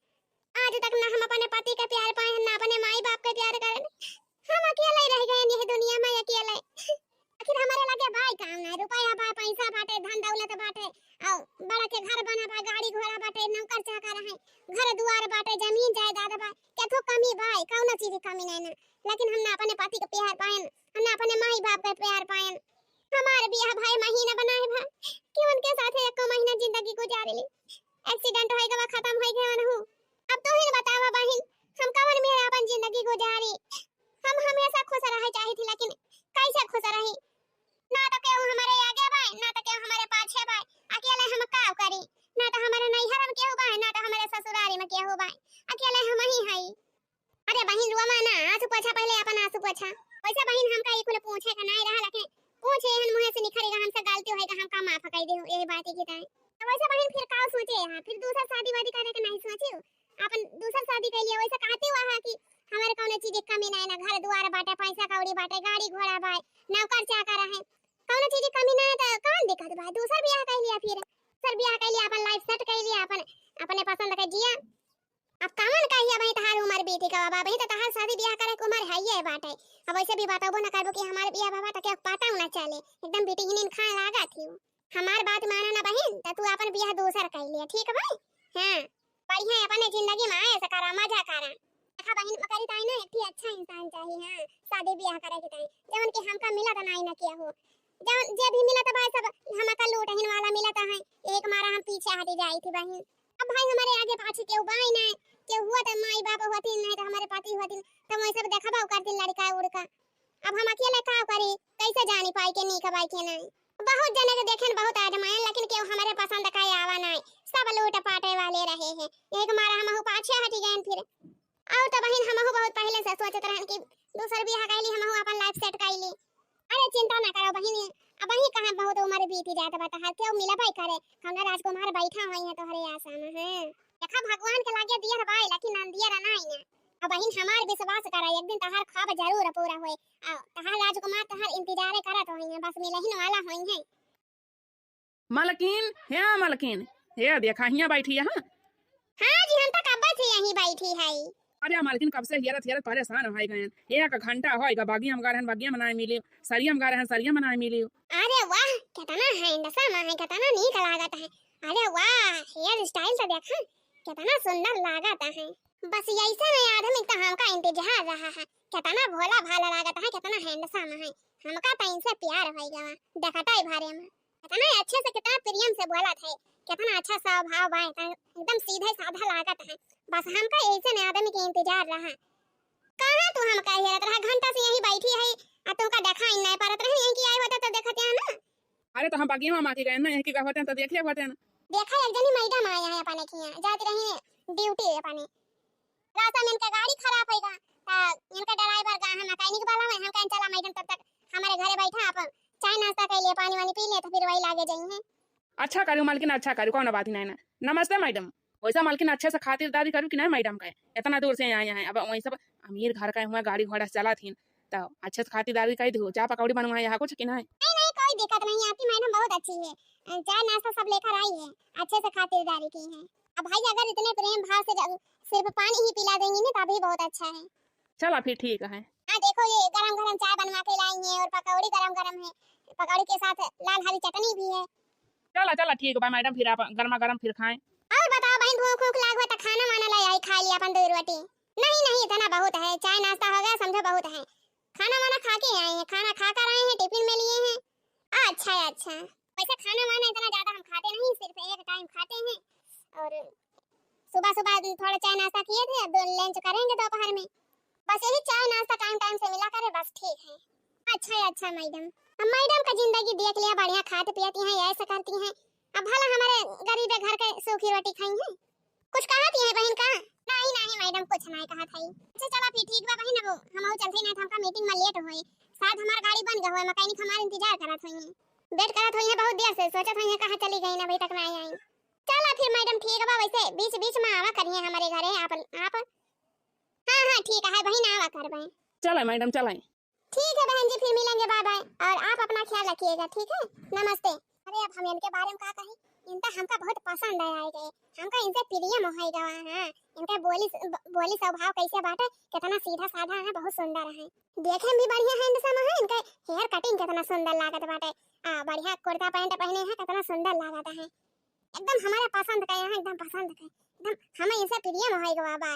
आज तक ना हम अपने पति का प्यार पाए, ना अपने माई बाप का प्यार करें, हम अकेले रह गए ये दुनिया में अकेले। आखिर हमारे लगे भाई काम ना, रुपया भाई पैसा बाटे, धन दौलत बाटे, और बड़ा के घर बना बा, गाड़ी घोड़ा बाटे, नौकर चाकर है, घर दुआर बाटे, जमीन जायदाद बा, केथो कमी भाई कौनो चीज की कमी नहीं ना, लेकिन हम ना अपने पति का प्यार पाए, हम ना अपने माई बाप का प्यार पाए। हमारे बियाह भाई महीना बनाए भा कि उनके साथ एक महीना जिंदगी गुजारी ली, एक्सीडेंट हो गया खत्म हो गया ना। अब तो ही बतावा बहन, हम कवन में अपन जिंदगी गुजारी, हम हमेशा खुश रहे चाहे थी, लेकिन कैसे खुश रही, ना तो केहू हमारे आगे भाई, ना तो केहू हमारे पाछे भाई, अकेले हम का करी, ना तो हमारे नैहर में केहू भाई, ना तो हमारे ससुरारी में केहू भाई, अकेले हम ही हई। अरे बहन रुआ ना, आंसू पोछा, पहले अपन आंसू पोछा। वैसे बहन हमका एक कुल पूछे का नहीं रहा, लेकिन पूछे हन मुंह से निखरेगा, हमसे गलती होएगा, हम का माफ कर दे यही बात की ताई। तो वैसे बहन फिर का सोचे हां, फिर दूसरा शादी वादी करे के नहीं सोचे, अपन दूसरा शादी कर लिया, वैसे कहते हुआ है कि हमारे कौनो चीज की कमी नहीं ना, घर द्वार बाटे, पैसा कौड़ी बाटे, गाड़ी घोड़ा भाई, नौकर चाकर है, कौनो चीज की कमी नहीं, तो कौन दिक्कत बा, दूसरा ब्याह कर लिया, फिर सर ब्याह कर लिया, अपन लाइफ सेट कर लिया, अपन अपने पसंद का जिया। अब कौन कहिया भाई तहार उम्र बीती का बाबा, भाई तो तहार शादी ब्याह करे के उम्र है ये बात है। अब वैसे भी बताबो ना करबो कि हमारे ब्याह बाबा तो क्या पता ना चले, एकदम बेटी हिन खान लागा थी। हमार बात माना ना बहन, तो तू अपन ब्याह दूसर कर लिया, ठीक है भाई? हां बढ़िया अपने जिंदगी में आए से करा, मजा करा। देखा बहन मकरी ताई ना एक अच्छा इंसान चाहिए, हां शादी ब्याह करे के ताई जवन कि हमका मिला तो नहीं ना किया हो, जवन जे भी मिला तो भाई सब हमका लूटहिन वाला मिला तो है, एक मारा हम पीछे हटी जाई थी बहन। अब भाई हमारे आगे पाछे केहू बाई नहीं, के हुआ तो माई बाप होती नहीं तो हमारे पति होती, तो मैं सब देखा बाऊ करती लड़का उड़का। अब हम अकेले का करी, कैसे जानी पाई के नहीं कबाई के नहीं, बहुत जने के देखे बहुत आदमाए, लेकिन केहू हमारे पसंद का आवा नहीं, सब लूट पाटे वाले रहे हैं, एक मारा हम पाछे हटी गए फिर। और तो बहन हम बहुत पहले से सोचत रहन कि दूसर ब्याह कैली, हम अपन लाइफ सेट कैली। अरे चिंता ना करो बहन, अब ही कहां बहुत उम्र बीती जात बता, हर केहू मिला भाई करे, कौन राजकुमार बैठा हुई है तोहरे आशा में है, देखा भगवान के लागे दिया भाई, लेकिन न दिया ना ही ना। अब बहन हमार विश्वास करा, एक दिन तहार ख्वाब जरूर पूरा होए, और तहार राजकुमार तहार इंतजार करत होई है, बस मिलहिन वाला होई है। मालकिन है, मालकिन ये देखा हिया बैठी है। हां जी हम तो कब से यहीं बैठी है। अरे मालकिन कब से हेरत हेरत परेशान हो गए, एक घंटा होएगा बागी हम गारहन बागी मनाए मिली, सरिया हम गारहन सरिया मनाए मिली। अरे वाह कितना हैंडसम है, कितना नीक लागत है, अरे वाह हेयर स्टाइल तो देखा कितना सुंदर लागत है, बस ऐसे में आदमी तो हमका इंतजार रहा है, कितना भोला भाला लागत है, कितना हैंडसम है, हमका तो इनसे प्यार हो गया, देखता ही भारे में कितना अच्छे से कितना प्रेम से बोला था, कितना अच्छा स्वभाव है, एकदम सीधे साधा लागत है, बस हमका ऐसे में आदमी के इंतजार रहा। कहां तू हमका हेरत रहा, घंटा से यही बैठी है, आ तुमका देखा ही नहीं परत रही, यहीं की आई होता तो देखते हैं ना। अरे तो हम बागी में माटी गए ना, यहीं की का होते हैं तो देखिए होते हैं। देखा एक जनी मैडम आया है अपने की जाती रही ड्यूटी अपने, रास्ता में इनका गाड़ी खराब होएगा, इनका ड्राइवर का हम मैकेनिक वाला है, हम कहीं चला मैडम तब तक हमारे घरे बैठा, अपन चाय नाश्ता कर लिए, पानी वानी पी लिए, तो फिर वही लागे जाएंगे। अच्छा करू मालकिन, अच्छा करू, कौन बात नहीं ना। नमस्ते मैडम, वैसा मालकिन अच्छे से खातिरदारी करू कि नहीं मैडम का, इतना दूर से आए हैं, अब वही सब अमीर घर का हुआ, गाड़ी घोड़ा चला थी तो अच्छे से खातिरदारी कर दो, चाय पकौड़ी बनवाए यहाँ कुछ कि नहीं? नहीं कोई दिक्कत नहीं, आपकी मैडम बहुत अच्छी है, चाय नाश्ता सब लेकर आई है, अच्छे से खातिरदारी की है। अब भाई अगर इतने प्रेम भाव से सिर्फ पानी ही पिला देंगी ना तभी बहुत अच्छा है। चला फिर ठीक है। हाँ देखो ये गरम गरम चाय बनवा के लाई है, और पकौड़ी गरम गरम है, पकौड़ी के साथ लाल हरी चटनी भी है। चला चला ठीक है मैडम, फिर आप गर्मा गर्म फिर खाएं। और बताओ बहन भूख भूख लाग तो खाना वाना ले आई, खा लिया अपन 2 रोटी? नहीं इतना बहुत है, चाय नाश्ता हो गया समझो बहुत है, खाना वाना खा के आए हैं, खाना खा कर आए हैं, टिफिन में लिए हैं। अच्छा वैसे खाना वाना इतना ज्यादा हम खाते नहीं, सिर्फ एक टाइम खाते हैं, और सुबह सुबह थोड़ा चाय नाश्ता किए थे, अब लंच करेंगे दोपहर में। बस यही चाय नाश्ता टाइम टाइम से मिला करे, बस ठीक है। अच्छा है, अच्छा मैडम। अब मैडम का जिंदगी देख लिया, बढ़िया खाती पीती हैं, ऐसा करती हैं। अब भला हमारे गरीब घर के सूखी रोटी खाई हैं? कुछ कहती है बहन का? नहीं नहीं मैडम, कुछ नहीं कहा था। अच्छा चला फिर ठीक बा बहन, अब हम चलते नहीं, हमका मीटिंग में लेट होए। शायद हमार गाड़ी बन गई होए, मैकेनिक हमार इंतजार करत होई हैं, वेट करत होई हैं बहुत देर से, सोचत होई हैं कहां चली गई ना, अभी तक नहीं आई। चला फिर मैडम ठीक बा, वैसे बीच बीच में आवा करिए हमारे घरे आप। हां हां ठीक है बहन, आवा करबे। चले मैडम चले। ठीक है बहन जी, फिर मिलेंगे, बाय बाय। और आप अपना ख्याल रखिएगा, ठीक है, नमस्ते। अरे अब हम इनके बारे में क्या कहें, इनका हमका बहुत पसंद आए गए, हमका इनसे प्रिय मोहाई गवा। हां इनका बोली स्वभाव कैसे बाटे, कितना सीधा साधा है, बहुत सुंदर है, देखे में भी बढ़िया है, इंसान है। इनके हेयर कटिंग कितना सुंदर लागत बाटे, बढ़िया कुर्ता पैंट पहने हैं, कितना सुंदर लागत है, एकदम हमारे पसंद का है, एकदम पसंद का, एकदम हमें इनसे प्रिय मोहाई गवा बा।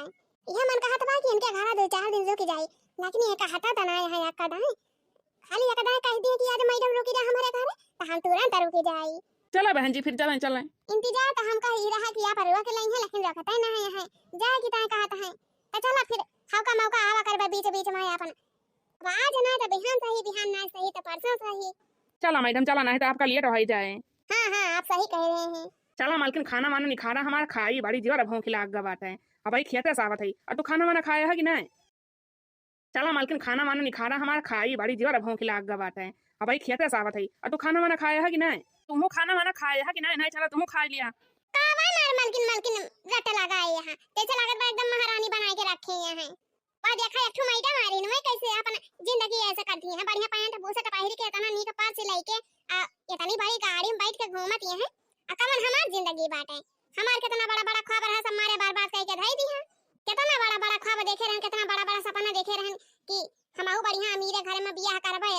यह मन कहत बा कि इनके घर 2-4 दिन रुक जाए, लेकिन ये कहता त नहीं है, आपका दाई खाली एक दाई कह दिए कि आज मैडम रुकी जा हमारे घर, तो हम तुरंत रुकी जाई। चले बहन जी फिर चले चले। इंतजार तो हमका ही रहा कि आप रुक लई है, लेकिन रखते नहीं है, जाए कि ताई कहत है। तो चला फिर हौका मौका आवा करबे बीच बीच में अपन, आज ना तो बिहान सही, बिहान ना सही तो परसों सही। चला मैडम चला, नहीं तो आपका लेट हो ही जाए। हां हां आप सही कह रहे हैं। चला मालकिन, खाना वाना नहीं खाना हमारा, खाई बड़ी जीवर भूख लाग गा बाटे। अब भाई खेते सावत है, और तू खाना वाना खाया है कि नहीं? चला मालकिन, खाना वाना नहीं खाना हमारा, खाई बड़ी जीवर भूख लाग गा बाटे। अब भाई खेते सावत है, और तू खाना वाना खाया है कि नहीं? तुमो खाना वाना खाया है कि नहीं? नहीं चला तुमो खा लिया। कावा मार मलकिन रट लगाए यहाँ, जैसे लागत बा एकदम महारानी बना के रखे हैं। और देखा एक ठो मैडम आ रही है, कैसे अपन जिंदगी ऐसे करती है, बढ़िया पैंट बूसट पहिर के इतना नीक पास से लेके इतनी बड़ी गाड़ी में बैठ के घूमती है। कमन हमार जिंदगी बाटे, हमार कितना बड़ा बड़ा ख्वाब रहा, सब मारे बार बार कह के धई दी है, कितना बड़ा बड़ा ख्वाब देखे रहन, कितना बड़ा बड़ा सपना देखे रहन कि हमहु बढ़िया अमीरे घर में बियाह करबे,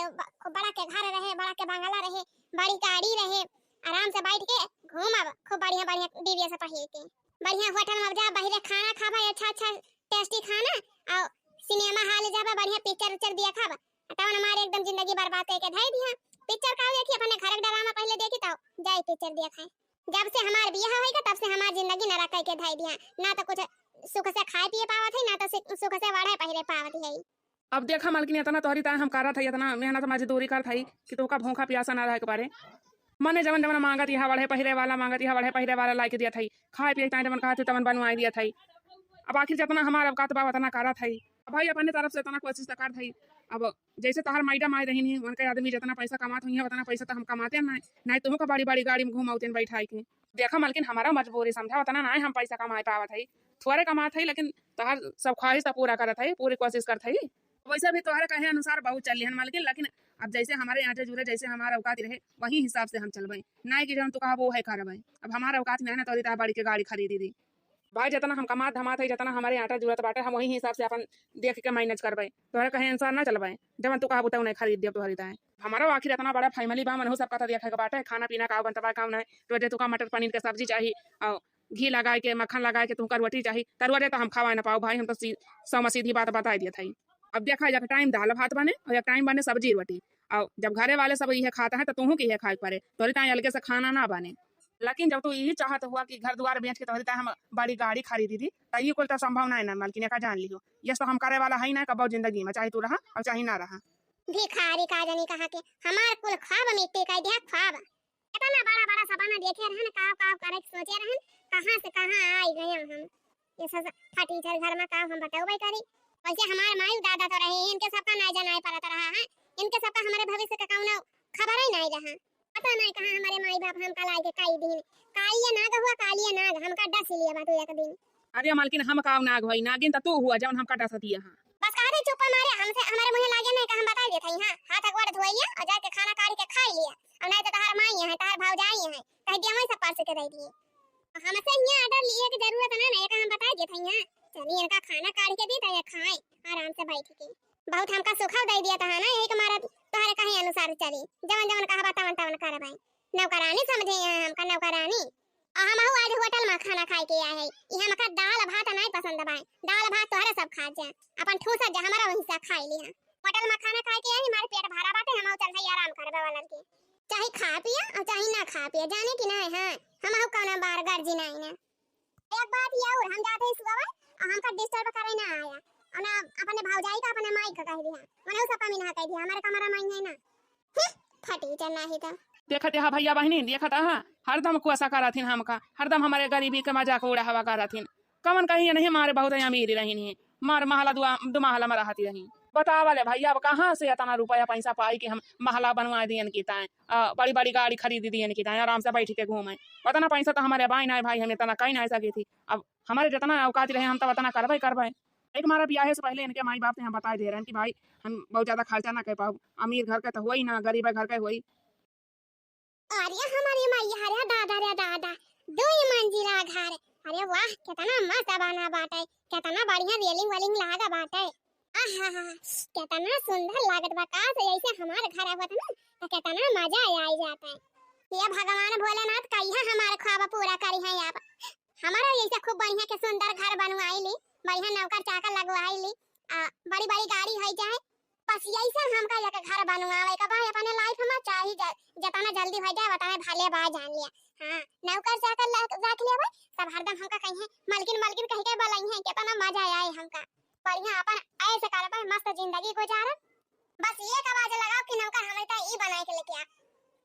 बड़ा के घर रहे, बड़ा के बंगला रहे, बड़ी गाड़ी रहे, आराम से बैठ के घूमब खूब बढ़िया बढ़िया डिबिया से पहिर के, बढ़िया होटल में जा बहिरे खाना खाबे, अच्छा अच्छा टेस्टी खाना, और सिनेमा हॉल जाबे, बढ़िया पिक्चर उच्चर देखब, तब हमारे एकदम जिंदगी बर्बाद करके धई दिया। पिक्चर का देखी अपने घर के ड्रामा पहले देखी, तो जाए पिक्चर देखे। जब से हमार बियाह होएगा तब से हमार जिंदगी नरक करके धई दिया, ना तो कुछ सुख से खाए पिए पावत है, ना तो सुख से वाढ़े पहिरे पावत है। अब देखा मालकिन, इतना तोहरी ताय हम करा था, इतना मेहनत मजदूरी कर थई कि तोका भूखा प्यासा ना रहे के पारे। मने जवन जवन मांगत इहा बढ़े पहिरे वाला, मांगत इहा बढ़े पहिरे वाला लाके दिया थई, खाए पिए ताय जवन कहत तवन बनवाई दिया थई। अब आखिर जितना हमार अवकात बा उतना करा थई, अब भाई अपने तरफ से इतना कोशिश तो कर थई। अब जैसे तोहर मैडम आए रही उनके आदमी जितना पैसा कमात हुई है उतना पैसा तो हम कमाते नहीं तुम को बड़ी बड़ी गाड़ी में घुमाते बैठाई के। देखा मालकिन, हमारा मजबूरी समझा, उतना नहीं हम पैसा कमाए पावत है, थोड़े कमात है, लेकिन तोहर सब ख्वाहिश तो पूरा करत है, पूरी कोशिश करत है। वैसे भी तोहरे कहे अनुसार बहुत चल रही मालकिन, लेकिन अब जैसे हमारे यहाँ जुड़े, जैसे हमारा औकात रहे वही हिसाब से हम चलबे, नहीं कि जब तू कहा वो है करबे। अब हमारा औकात में है ना, तो बड़ी के गाड़ी खरीदी दी भाई, जितना हम कमात धमात है, जितना हमारे आटा जरूरत बाटे, हम वही हिसाब से अपन देख के मैनेज करबे, तोहरे कहे अनुसार ना चलबे, जब तू कहा उन्हें खरीद दिया तोहरी ताए। हमारा आखिर इतना बड़ा फैमिली बा, मन सबका तो देखे के बाटे, खाना पीना का बनता काम नहीं, रोजे तुका मटर पनीर के सब्जी चाहिए, और घी लगा के मक्खन लगा के तुमका रोटी चाहिए, तरुआ तो हम खवा ना पाओ भाई, हम तो सौ सीधी बात बता दिया था। अब देखा एक टाइम दाल भात बने और एक टाइम बने सब्जी रोटी, और जब घरे वाले सब ये खाता है तो तुहू के ये खाए पड़े, तोहरी ताए अलगे से खाना ना बने। लेकिन जब तू यही चाहत हुआ कि घर द्वार बेच के तोहरी ताए हम बड़ी गाड़ी खरीदी थी, तो ये कोई तो संभव नहीं ना मालकिन, का जान लियो, ये तो हम करे वाला है ना कब जिंदगी में, चाहे तू रहा और चाहे ना रहा। भिखारी का जनी कहा के हमार कुल ख्वाब मिट्टी का दिया ख्वाब, इतना बड़ा बड़ा सपना देखे रहन, काव काव करे सोचे रहन, कहां से कहां आई गए हम, ये सब फटी चल घर में काव हम बताओ करी। वैसे हमारे माई दादा तो रहे, इनके सबका नहीं जाना पड़ता रहा है, इनके सबका हमारे भविष्य का कौन खबर ही नहीं रहा, पता नहीं कहां हमारे माई बाप हम कल आए के कई दिन कालिया नाग हुआ, कालिया नाग हमका डस लिया बा तू एक दिन। अरे मालकिन, हम काव नाग होई, नागिन तो तू हुआ जवन हमका डस दिया। हां बस कहा दे चुप मारे, हमसे हमारे मुंह लागे नहीं, हम बता देते हैं, हाथ अगवाड़ धोइया और जाके खाना काट के खा लिया, और नहीं तो तहार माई है तहार भौजाई है कह दिया वही सब पास के दे दिए, हमसे यहाँ ऑर्डर लिए की जरूरत नहीं है, हम बता देते हैं, चलिए इनका खाना काट के दी तो ये खाए आराम से बैठ के, बहुत हमका सुखा दे दिया था ना, यही के मारा तोहरे कहे अनुसार चली, जवन जवन कहा बतावन तवन करबै, नौकरानी समझे हैं हमका नौकरानी। हम आज होटल में खाना खाए के आए हैं, यहाँ हमका दाल भात नहीं पसंद बा, दाल भात तोहरे सब खा जा, अपन ठूसा जा हमारा वहीं से खाई लिया, होटल में खाना खाए के आए, हमारे पेट भरा बाटे, हम चल भाई आराम करबे वाला के, चाहे खा पिया और चाहे ना खा पिया, जाने की नहीं है हम कौन बार गर्जी नहीं ना, एक बात ये और हम जाते हैं सुबह हमका डिस्टर्ब करे ना आया और ना अपने भौजाई का अपने माई का कह दिया मने सब में ना कह दिया हमारे कमरा में है ना फटी चना ही तो देखते हा भैया बहनी देखता हा हरदम कुआसा कराथिन हमका हरदम हमारे गरीबी के मजाक उड़ा हवा कराथिन कमन कहीं नहीं मारे बहुत अमीर रही मार महला दो महला में रहती रही बता वाले भैया अब कहाँ से इतना रुपया पैसा पाई कि हम महला बनवा दियन की ताए बड़ी बड़ी गाड़ी खरीद दियन की ताए आराम से बैठ के घूमे उतना पैसा तो हमारे बाई ना भाई हम इतना कहीं नहीं सकी थी अब हमारे जितना औकात रहे हम तो उतना करबे एक हमारा ब्याह से पहले इनके माई बाप ने हम बता दे रहे हैं कि भाई हम बहुत ज्यादा खर्चा ना कर पाओ अमीर घर का तो हुआ ही ना गरीब घर का हुई अरे हमारी मैया रे दादा दो ही मंजिला घर अरे वाह कितना मस्त बना बाटे कितना बढ़िया रेलिंग वेलिंग लगा बाटे आहा कितना सुंदर लागत बा का से ऐसे हमारे घर आवत ना तो कितना मजा आई जाता है ये भगवान भोलेनाथ कहिया हमारे ख्वाब पूरा करी है आप हमारा ऐसे खूब बढ़िया के सुंदर घर बनवाईली बढ़िया नौकर चाकर लगवाईली बड़ी बड़ी गाड़ी है जाए बस यही से हमका एक घर बनवावे का भाई अपने लाइफ में चाहिए जितना जल्दी हो जाए उतना भले बा जान लिया हां नौकर चाकर रख लिया भाई सब हरदम हमका कहीं मलकिन कह के बोलाई है कितना मजा आए हमका बढ़िया अपन ऐसे कर पाए मस्त जिंदगी गुजारन बस ये आवाज लगाओ कि नौकर हमें तो ई बनाए के लेके आ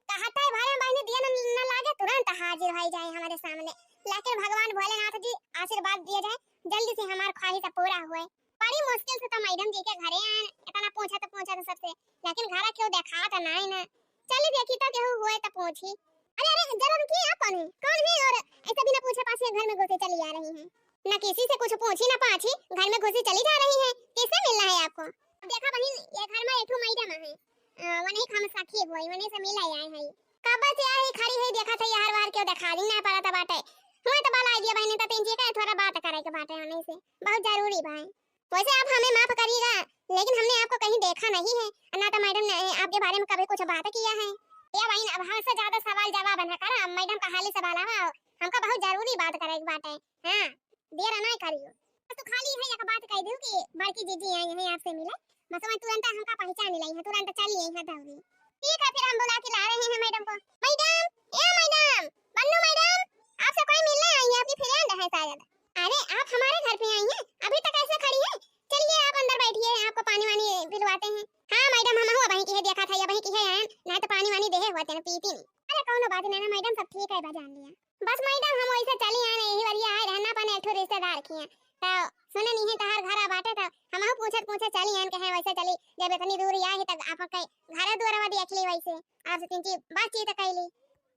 कहता है भाई बहनी दिया न लागे तुरंत हाजिर हो जाए हमारे सामने लेकिन भगवान भोलेनाथ जी आशीर्वाद दिए जाए जल्दी से हमार ख्वाहिश पूरा हुए बड़ी मुश्किल से तो मैडम जी के घरे आए इतना पूछा तो सबसे लेकिन घरा क्यों देखा तो नहीं ना चली देखी तो केहू हुए तो पूछी अरे जरूर की अपन है कौन है और ऐसे बिना पूछे पाछे घर में घुसे चली आ रही है ना किसी से कुछ पूछी ना पाछी घर में घुसी चली जा रही है किससे मिलना है आपको देखा बहन ये घर में एक मैडम है वही हम साथी हुई वही से मिल आए हैं कब से आई खड़ी है देखा था हर बार क्यों दिखा दी ना पड़ा था बाटे हुए तो बाला आइडिया बहन तो तीन जी का थोड़ा बात करे के बाटे होने से बहुत जरूरी भाई वैसे आप हमें माफ करिएगा लेकिन हमने आपको कहीं देखा नहीं है ना तो मैडम ने आपके बारे में कभी कुछ बात किया है या बहन अब हमसे ज्यादा सवाल जवाब ना करा मैडम का हाली सवाल आवा हमका बहुत जरूरी बात करे की बात है हां देर ना करियो तो खाली है एक बात कह दूं कि बड़की जीजी आई है आपसे मिले बस मैं तुरंत हमका पहचान ली है तुरंत चली आई है दौड़ी ठीक है फिर हम बुला के ला रहे हैं मैडम को मैडम ए मैडम बन्नू मैडम आपसे कोई मिलने आई है आपकी फ्रेंड है शायद अरे आप हमारे घर पे आई हैं अभी तक ऐसे खड़ी हैं चलिए आप अंदर बैठिए आपको पानी वानी पिलवाते हैं हां मैडम हम हुआ वहीं की है देखा था या वहीं की है ना तो पानी वानी देहे हुआ थे पीती नहीं अरे कौन बात नहीं ना मैडम सब ठीक है बजान लिया बस मैडम हम वैसे चली आए यही वाली आए रहना पाने एक रिश्तेदार की हैं तो सुने नहीं है तहार घर बाटे तो हम पूछे चली आन कहे वैसे चली जब इतनी दूर आई तक आप के घर द्वारा देख ली वैसे आपसे तीन चीज बातचीत कैली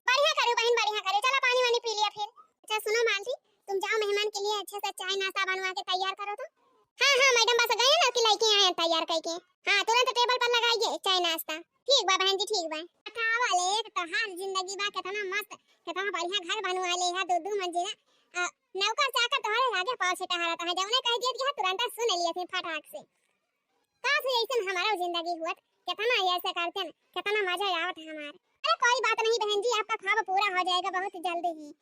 बढ़िया करो बहन बढ़िया करे चलो पानी वानी पी लिया फिर अच्छा सुनो मालती तुम जाओ मेहमान के लिए अच्छे से चाय नाश्ता बनवा के तैयार करो तो हां मैडम बस गए ना कि लड़के आए तैयार करके हां तुरंत टेबल पर लगाइए चाय नाश्ता ठीक बा बहन जी ठीक बा अच्छा वाले एक तो हाल जिंदगी बा कितना मस्त कितना बढ़िया घर बनवा ले है दो मंजिला नौकर चाकर तुम्हारे आगे पाँव से टहरा है जब उन्हें कह दिया कि तुरंत सुन लिए थे फटाक से काश ऐसा हमारा जिंदगी हुआ कितना ऐसे करते ना कितना मजा आवत हमारे अरे कोई बात नहीं बहन जी आपका ख्वाब पूरा हो जाएगा बहुत जल्दी ही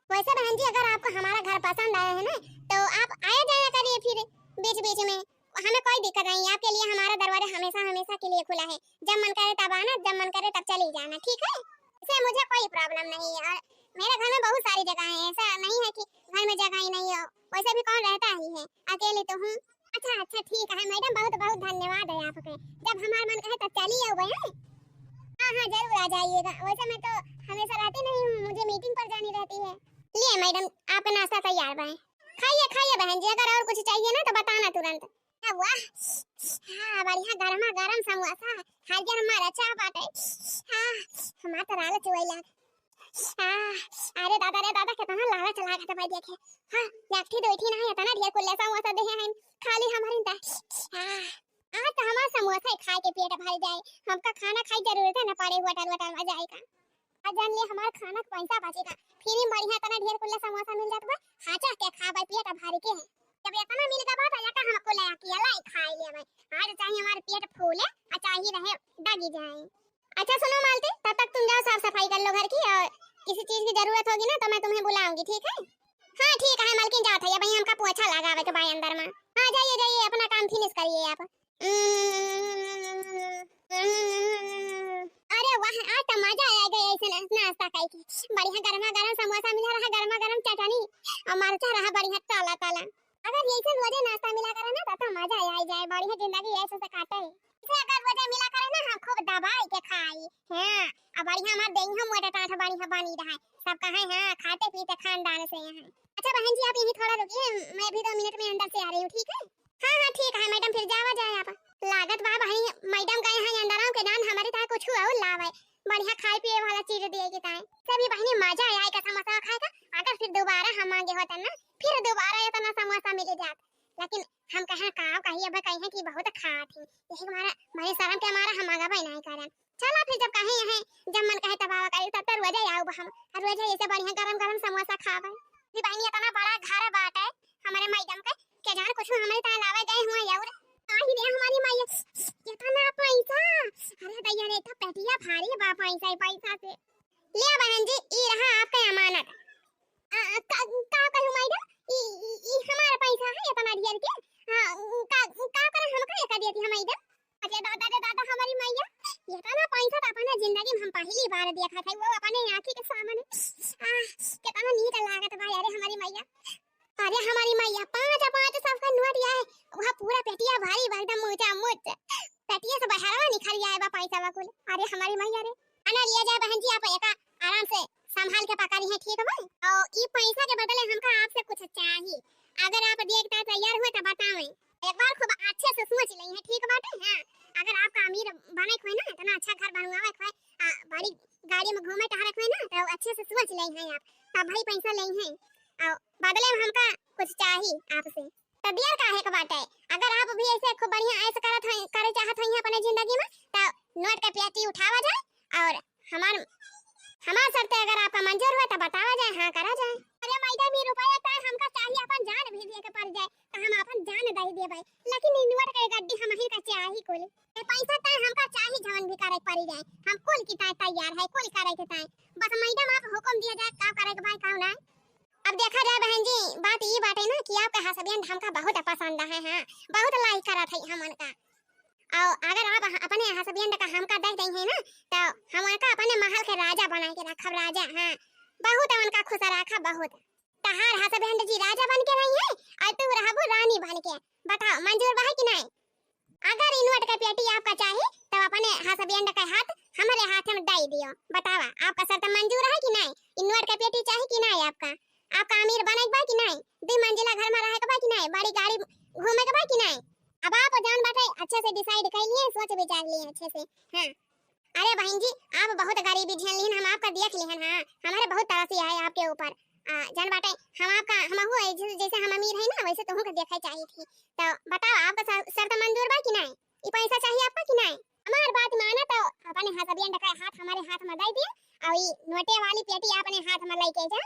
वैसे बहन जी अगर आपको हमारा घर पसंद आया है ना तो आप आया जाया करिए फिर बीच में हमें कोई दिक्कत नहीं आपके लिए हमारा दरवाजा हमेशा के लिए खुला है जब मन करे तब आना जब मन करे तब चली जाना ठीक है इससे मुझे कोई प्रॉब्लम नहीं है और मेरे घर में बहुत सारी जगह है ऐसा नहीं है कि घर में जगह ही नहीं हो वैसे भी कौन रहता ही है अकेले तो हूँ अच्छा ठीक है मैडम बहुत धन्यवाद है आपके जब हमारा मन कहे तब चलिए हुए हाँ जरूर आ जाइएगा वैसे मैं तो हमेशा रहती नहीं हूँ मुझे मीटिंग पर जानी रहती है लिए मैडम आपका नाश्ता तैयार बा खाइए बहन जी अगर और कुछ चाहिए ना तो बताना तुरंत वाह हाँ बढ़िया गरमा गरम समोसा हाजिर हमारा अच्छा बाटे हाँ हमारा तो राला चुवैला अरे दादा कितना लालच लागत भाई देखे हाँ याठी दोठी ना है इतना ढेर कुल्ला समोसा दे हैं खाली हमारे ता आज तो हमारा समोसा खा के पेट भर जाए हमका खाना खाई जरूरत है ना पड़े होटल में जाएगा जान लिए हमारा खाना पैसा बचेगा फिर बढ़िया तना ढेर कुल्ला समोसा मिल जात बा हाचा के खाबे पेट भर के जब इतना मिल गया बात या हमको ले अकेला ही खा ले भाई आज चाहिए हमारे पेट फूले और चाहिए रहे दगी जाए अच्छा सुनो मालती तब तक तुम जाओ साफ सफाई कर लो घर की और किसी चीज की जरूरत होगी ना तो मैं तुम्हें बुलाऊंगी ठीक है हां ठीक है मालकिन जाओ था भाई हमका पोछा लगावे के भाई अंदर में हां जाइए अपना काम फिनिश करिए आप अरे वाह आज तो मजा आ गया ऐसे नाश्ता खाई के बढ़िया गरमा गरम समोसा मिला रहा गरमा गरम चटनी और मरचा रहा बढ़िया ताला ताला। अगर ऐसे रोजे नाश्ता मिला करे ना तो मजा आ जाए, बढ़िया जिंदगी ऐसे से काटे। इसे अगर रोजे मिला करे ना हम खूब दबाई के खाई। हां अब बढ़िया हमार देही हम मोटा टाठ बढ़िया बनी रहा है। सब कहे हां खाते पीते खानदान से हैं। अच्छा बहन जी आप यहीं थोड़ा रुकिए, मैं भी 2 मिनट में अंदर से आ रही हूं, ठीक है? हां हां ठीक है मैडम, फिर जावा जाए आप। लागत बा भाई मैडम गए हैं अंदर के दान हमारे ता कुछ और लावे, बढ़िया खाए पिए वाला चीज दिएगी ताए। सभी बहनी मजा आए का समोसा खाएगा। अगर फिर दोबारा हम मांगे होता ना फिर दोबारा इतना समोसा मिल जात, लेकिन हम कहे का कही अब कहे कि बहुत खा थी, यही हमारा मारे शर्म के हमारा हम आगा भाई नहीं करन। चला फिर जब कहे हैं जब मन कहे तब आवा करे तब रोज आओ हम रोज ऐसे बढ़िया गरम गरम समोसा खावे। भी बहनी इतना बड़ा घर बात है हमारे मैडम के जान कुछ हमारे ता लावे गए हुए यार आही रे हमारी माई इतना पैसा। अरे दैया रे तो पेटिया भारी बा पैसा पैसा से ले बहन जी ई रहा आपका अमानत। का कहूं मैडम ई हमारा पैसा है इतना ढेर के। का करे हमका एक देती है मैडम। अरे दादा रे दादा हमारी मैया इतना पैसा तो अपने जिंदगी में हम पहली बार देखा था, वो अपने आंखी के सामने कितना नीक लागत बा यार हमारी मैया। अरे हमारी मैया 5 सबका नोट आए वहां पूरा पेटिया भारी एकदम मोटा मोट पेटिया से बहरवा निकल आए बा पैसा बकुल। अरे हमारी मैया रे आना लिया जाए बहन जी, आप एक आराम से संभाल के पकड़ी है, ठीक है भाई? और ई पैसा के बदले हमका आपसे कुछ चाहिए, अगर आप देखता तैयार हुए तो बतावें। एक बार खूब अच्छे से सोच लें है, ठीक बात है? हां अगर आपका अमीर बने खोए ना इतना अच्छा घर बनवावे खोए बड़ी गाड़ी में घूमे टहरे खोए ना तो अच्छे से सोच लें हैं आप, तब भाई पैसा लें हैं और बदले में हमका कुछ चाहिए आपसे। तो दिया काहे का बात है, अगर आप भी ऐसे खूब बढ़िया ऐसे करत हैं करे चाहत हैं अपने जिंदगी में तो नोट का पेटी उठावा जाए और हमार शर्त अगर आपका मंजूर हुआ तो बतावा जाए, हां करा जाए। अरे मैडम ये रुपया तो हमका चाहिए अपन जान भी दे के पड़ जाए तो हम अपन जान दे देबे, लेकिन नोट के गड्डी हम ही का चाहिए कुल ए पैसा तो हमका चाहिए जवन भी करे पड़ जाए, हम कुल की तैयार है कुल करे के ताए। बस मैडम आप हुक्म दिया जाए का करे के भाई का ना। अब देखा जाए बहन जी बात ये बात है ना कि आपका हस्बैंड हमका बहुत पसंद है, हां बहुत लाइक करत है हमन का। और अगर आप अपने हस्बैंड का हमका देख देंगे ना तो हमका अपने महल के राजा बना के रखब राजा। हां बहुत उनका खुश रखा बहुत। तहार हस्बैंड जी राजा बन के रही है और तू रहबो रानी बन के। बताओ मंजूर बा कि नहीं? अगर इनवर्ट का पेटी आपका चाहिए तो अपने हस्बैंड का हाथ हमारे हाथ में दे दियो। बतावा आपका शर्त मंजूर है कि नहीं? इनवर्ट का पेटी चाहिए कि नहीं आपका? आपका अमीर बने बा कि नहीं? 2 मंजिला घर में रहे के बा कि नहीं? बड़ी गाड़ी घूमे के बा कि नहीं? अब आप जान बाटे अच्छे से डिसाइड कर लिए, सोच विचार लिए अच्छे से। हां अरे बहन जी आप बहुत गरीबी झेल ली, हम आपका देख लिए हैं। हां हमारे बहुत तरसी है आपके ऊपर जान बाटे हम आपका हम हुआ जैसे हम अमीर है ना वैसे तुमको को देखा चाहिए थी। तो बताओ आपका शर्त मंजूर बा कि नहीं? ये पैसा चाहिए आपका कि नहीं? हमारी बात माना तो अपने हस्बैंड का हाथ हमारे हाथ में दे दिया और ये नोटे वाली पेटी अपने हाथ में लेके जा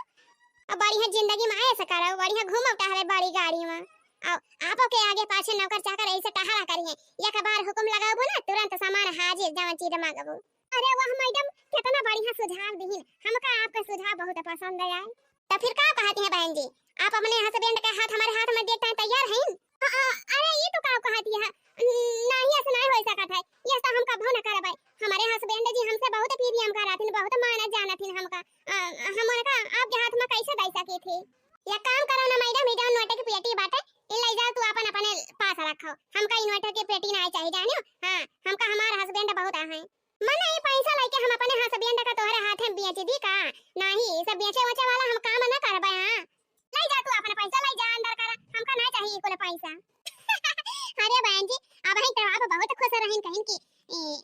और बढ़िया जिंदगी में ऐसे करो, बढ़िया घूमो टहरे बड़ी गाड़ी में आपो के आगे पाछे नौकर चाकर ऐसे टहरा करिए। एक बार हुक्म लगाबो ना तुरंत सामान हाजिर जवन चीज मांगबो। अरे वाह मैडम कितना बढ़िया सुझाव दीहिन, हमका आपका सुझाव बहुत पसंद आया। तो फिर का कहती है बहन जी आप अपने हस्बैंड का हाथ हमारे हाथ में देते हैं तैयार हैं? अरे ये तो का कहती है नहीं ऐसे नहीं हो सकता है, ये तो हम कबो न करबै। हमारे हस्बैंड जी हमसे बहुत प्रेम करथिन, बहुत मानत जानथिन हमका। हमका आपके हाथ में कैसे दे सकी थी? ये काम करो ना मैडम, इधर नोटे की पेटी बाटे ले जाओ तू अपन अपने पास रखो, हमका इन्वर्टर की पेटी नहीं चाहिए जानियो। हां हमका हमारा हस्बैंड बहुत है मने ये पैसा लेके हम अपने हस्बैंड का तोहरे हाथ में बेच दी का? नहीं ये सब बेचे वचे वाला हम काम ना करबै। हां ले जा तू अपना पैसा ले जा अंदर कर, हमका नहीं चाहिए कोई पैसा। अरे बहन जी अब ही तो आप बहुत खुश रहिन कहिन कि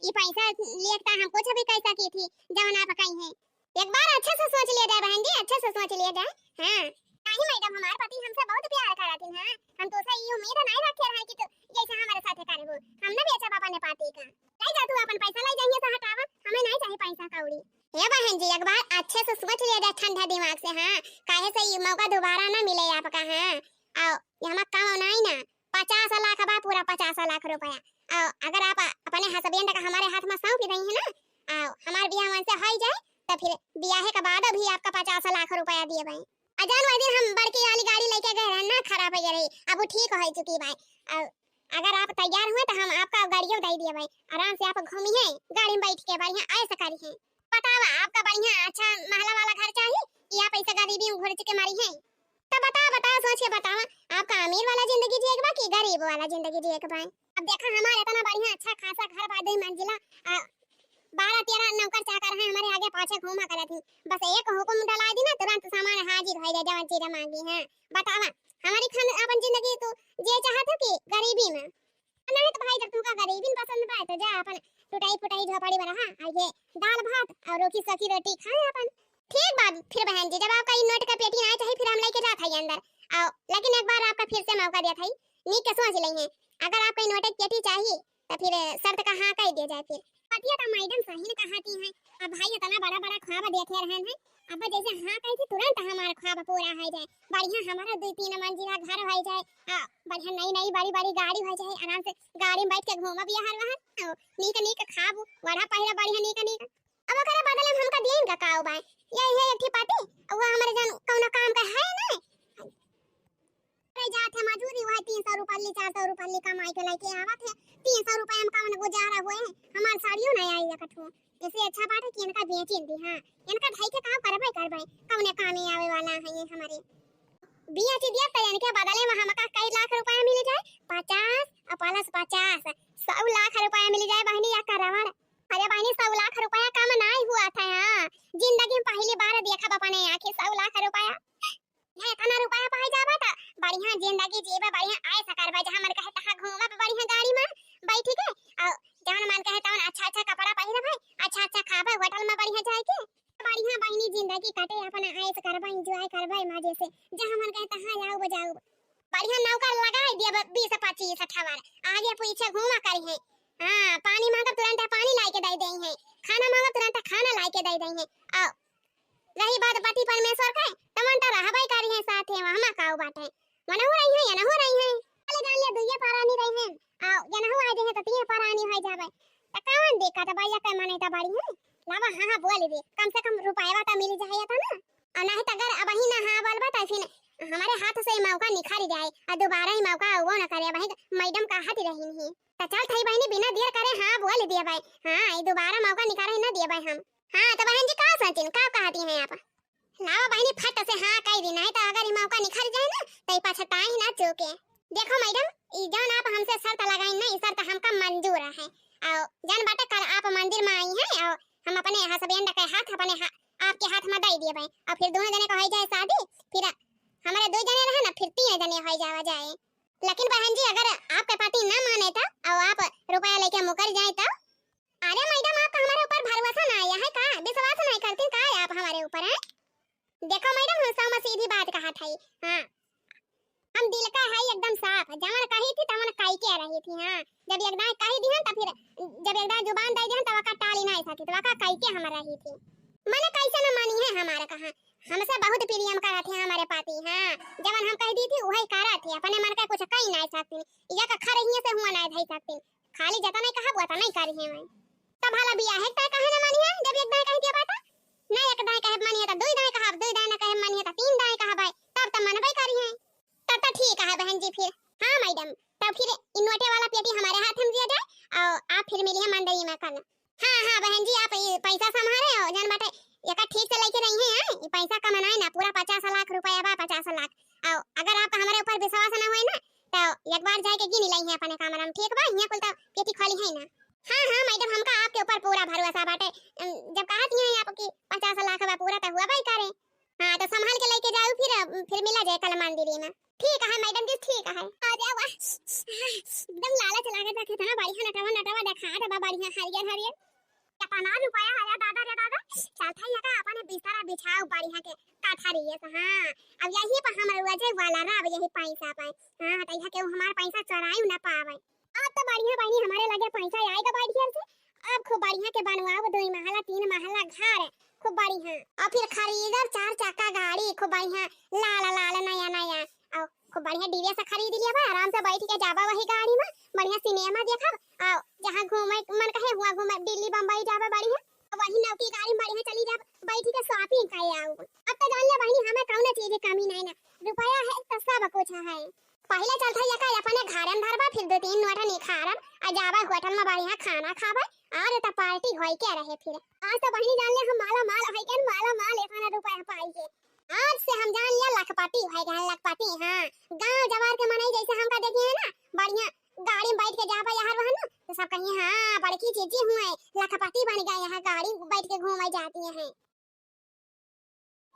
ये पैसा लेता हम कुछ भी कह सकी थी जवन आप कही है। एक बार अच्छे से सोच लिया जाए बहन जी, अच्छे से सोच लिया जाए। हां नहीं मैडम हमारे पति हमसे बहुत प्यार करथिन। हां हम तो से ये उम्मीद नहीं रखे रहे कि तो जैसे हमारे साथ करबो, हमने बेचा पापा ने पाती का। ले जा तू अपन पैसा ले जाइए तो हटावा, हमें नहीं चाहिए पैसा कौड़ी। ये बहन जी एक बार अच्छे से सोच लिया जाए ठंडा दिमाग से। हां काहे से ये मौका दोबारा ना मिले आपका। हां आओ ये हम काम नहीं ना 50 लाख बा पूरा 50 लाख रुपया। आओ अगर आप अपने हस्बैंड का हमारे हाथ में सौंप दें है ना आओ हमारे बियाह मन से हो जाए तो फिर बियाह के बाद भी आपका 50 लाख रुपया दिए भाई। अजान वाले दिन हम बड़की वाली गाड़ी लेके गए ना खराब हो गई, अब वो ठीक हो चुकी भाई। अगर आप तैयार हुए तो हम आपका गाड़ियों दे दिए भाई, आराम से आप घूमिए गाड़ी में बैठ के बढ़िया ऐसा करिए। बतावा आपका बढ़िया अच्छा महला वाला घर चाहिए या पैसा गरीबी में घुर के मारी है? तो बताओ बताओ सोच के बताओ, आपका अमीर वाला जिंदगी जिएगा कि गरीब वाला जिंदगी जिएगा भाई? अब देखा हमारा इतना बढ़िया अच्छा खासा घर बा 2 मंजिला, 12-13 नौकर चाकर हैं हमारे आगे पाछे घूमा करत थी। बस एक हुक्म डला दी ना तुरंत सामान हाजिर हो जाए जवन चीज मांगी है। बतावा हमारी खान अपन जिंदगी तो जे चाहत हो कि गरीबी में? नहीं तो भाई जब तुमका गरीबी पसंद बा तो जा अपन टुटाई फुटाई झोपड़ी में रहा, आगे दाल भात और रोटी सकी रोटी खाए अपन। ठीक बात फिर बहन जी, जब आपका इन नोट का पेटी ना चाहिए फिर हम लेके जात है अंदर आओ, लेकिन एक बार आपका फिर से मौका दिया था, नी के सोच लेंगे अगर आपको इन नोट की पेटी चाहिए तो फिर शर्त का हाँ कह दिया जाए। फिर पतिया तो मैडम सही कहती है, अब भाई इतना बड़ा बड़ा ख्वाब देखे रहे हैं, अब जैसे हाँ कही थी तुरंत हमारा ख्वाब पूरा हो जाए, बढ़िया हमारा 2-3 मंजिला घर हो जाए, बढ़िया नई नई बड़ी बड़ी गाड़ी हो जाए, आराम से गाड़ी में बैठ के घूमा भी हर वहां नीक नीक खाब वड़ा पहला बढ़िया नीक नीक। अब ओकरे बदले में हमका देन का काऊ भाई ये है एक पार्टी वो हमारे जन कौनो काम का है ना जात है मजूरी हुआ 300 रुपये 400 रुपये कमाई के लेके आवत है, 300 रुपये में कौन गुजारा हुए है, हमार साड़ियों नहीं आई एकठो, इससे अच्छा बात है कि इनका बेचिन दी। हां इनका ढाई के काम करबे कौने काम ही आवे वाला है ये हमारे बिया ची दिया तो इनके बदले में हमका कई लाख रुपया मिल जाए, 50 और प्लस 50 100 लाख रुपया मिल जाए बहनी या करवाड़। अरे बहनी 100 लाख रुपया कम नहीं हुआ था, हां जिंदगी में पहली बार देखा अपने आंखें 100 लाख रुपया ये इतना रुपया पाई जाबा त बढ़िया जिंदगी जीवे, बढ़िया आए सकरबा, जहां मन कहे तहां घूमा बढ़िया गाड़ी में बैठ के और जहां मन कहे तहां अच्छा अच्छा कपड़ा पहिरे भाई, अच्छा अच्छा खाबे होटल में बढ़िया जाए के बढ़िया बहनी जिंदगी काटे अपन आए सकरबा एंजॉय करबा मजे से, जहां मन कहे तहां जाओ बजाओ बढ़िया नौकर लगाई दिया 20-25 18 आगे पीछे घूमा करी है। हां पानी मांगा तुरंत पानी ला के दे देई है, खाना मांगा तुरंत खाना ला के दे देई है। और रही बात पति परमेश्वर का तमन तो रहबाई करी है साथ है वहां काऊ बात है मन हो रही है या न हो रही है चले जान ले दुइये पारानी रही है आओ या न हो आए है तो तीन पारानी हो जावे त कौन देखा त भैया के माने त बड़ी है लावा हां हां बोल दे कम से कम रुपया त मिल जाए था ना, और नहीं तो अगर अब ही ना हां बोल बता फिर हमारे हाथ से मौका निखारी जाए और दोबारा ही मौका वो न करे भाई मैडम का हाथ रही नहीं तो चल थई बहनी बिना देर करे हां बोल दिया भाई, हां ये दोबारा मौका निकाले ना दिया भाई हम। हां तो बहन जी का सचिन का कहती हैं आप लावा बहनी फट से हां कह दी, नहीं तो अगर ये मौका निखर जाए ना तो पछताई ना चूके। देखो मैडम ई जौन आप हमसे शर्त लगाई ना ई शर्त हमका मंजूर है, और जन बाटे कल आप मंदिर में आई हैं और हम अपने हस्बैंड के हाथ अपने आपके हाथ में दे दिए भाई, और फिर दोनों जने को हो जाए शादी, फिर हमारे 2 जने रहे ना फिर 3 जने हो जाए। लेकिन बहन जी अगर आपके पति ना माने तो और आप रुपया लेके मुकर जाए तो अरे मैडम आपका हमारे ऊपर भरोसा ना आया है का, विश्वास नहीं करती का आप हमारे ऊपर है? देखो मैडम हम सौ में सीधी बात कहा था, हां हम दिल का है एकदम साफ, जवन कही थी तवन कही के रही थी। हां जब एकदम कही दी तो फिर जब एकदम जुबान दे दी तो वका टाली नहीं सकी, तो वका कही के हम रही थी मैंने कैसे न मानी है हमारा कहा हमसे बहुत प्रियम करा थे हमारे पति। हां जवन हम कह दी थी वही करा थी, अपने मन का कुछ कही नहीं सकती या का खा रही से हुआ नहीं धई सकती, खाली जता नहीं कहा वो नहीं करी है मैं तब भला बिया है तय कहे न मानी है, जब एक दाई कह दिया बात नहीं एक दाई कहे मानी है तो 2 दाई कहा 2 दाई न कहे मानी है तो 3 दाई कहा भाई तब तो मनबई करी है तब तो ठीक है बहन जी। फिर हां मैडम तब फिर इनोटे वाला पेटी हमारे हाथ में दिया जाए और आप फिर मिलिए मंदिर में कल। हां हां बहन जी आप पैसा संभाले और जान बाटे एक ठीक से लेके रही हैं, ये पैसा कमाना ना पूरा 50 लाख रुपया बा 50 लाख, और अगर आपका हमारे ऊपर विश्वास ना होए ना तो एक बार जाके गिन लई है अपने कमरा में, ठीक बा यहां कुल तो पेटी खाली है ना। हां हां मैडम हमका आपके ऊपर पूरा भरोसा बाटे, जब कहती हैं आपकी 50 लाख बा पूरा तो हुआ भाई करे। हां तो संभाल के लेके जाओ फिर मिला जाए कल मंदिर में, ठीक है मैडम जी ठीक है आ जाओ एकदम लालच लागे था कितना बढ़िया नटवा दिखा दे बढ़िया हरियर हरियर कितना रुपया आया दादा रे दादा चल था ये का अपने बिस्तर बिछाओ बढ़िया के काठा रही है। हां अब यही पर हमर वजह वाला रा अब यही पैसा पाए, हां त यह के हमार पैसा चोराई ना पावे अब तो बढ़िया बहनी हमारे लगे पैसा आएगा बढ़िया से, अब खूब बढ़िया के बनवाओ 2 महला 3 महला घर खूब बढ़िया, और फिर खरीदर 4 चक्का गाड़ी खूब बढ़िया लाल लाल नया नया और खूब बढ़िया डीजे से खरीद लिया भाई, आराम से बैठ के जाबा वही गाड़ी में बढ़िया सिनेमा देखा और जहां घूमे मन कहे हुआ घूमे दिल्ली बम्बई जाबा बढ़िया वही नौकी गाड़ी में बढ़िया चली जा बैठ के शॉपिंग करे आओ। अब तो जान ले बहनी हमें कौन चीज की कमी नहीं ना, रुपया है तो सब कुछ है। पहले चलता ये का अपने घर में धरबा फिर 2-3 नोटा निखारब आ जाबा होटल में बढ़िया खाना खाबा और त पार्टी होई के रहे। फिर आज तो बहनी जान ले हम माला माल है के माला माल 1 रुपया पाई के आज से हम जान लिया लखपति भाई गए लखपति। हाँ गांव जवार के मनई जैसे हमका देखे है ना बढ़िया गाड़ी में बैठ के जा पाए यार वहां ना तो सब कहिए हाँ बड़की चीजी हुए लखपति बन गए यहाँ गाड़ी बैठ के घूमे जाती हैं।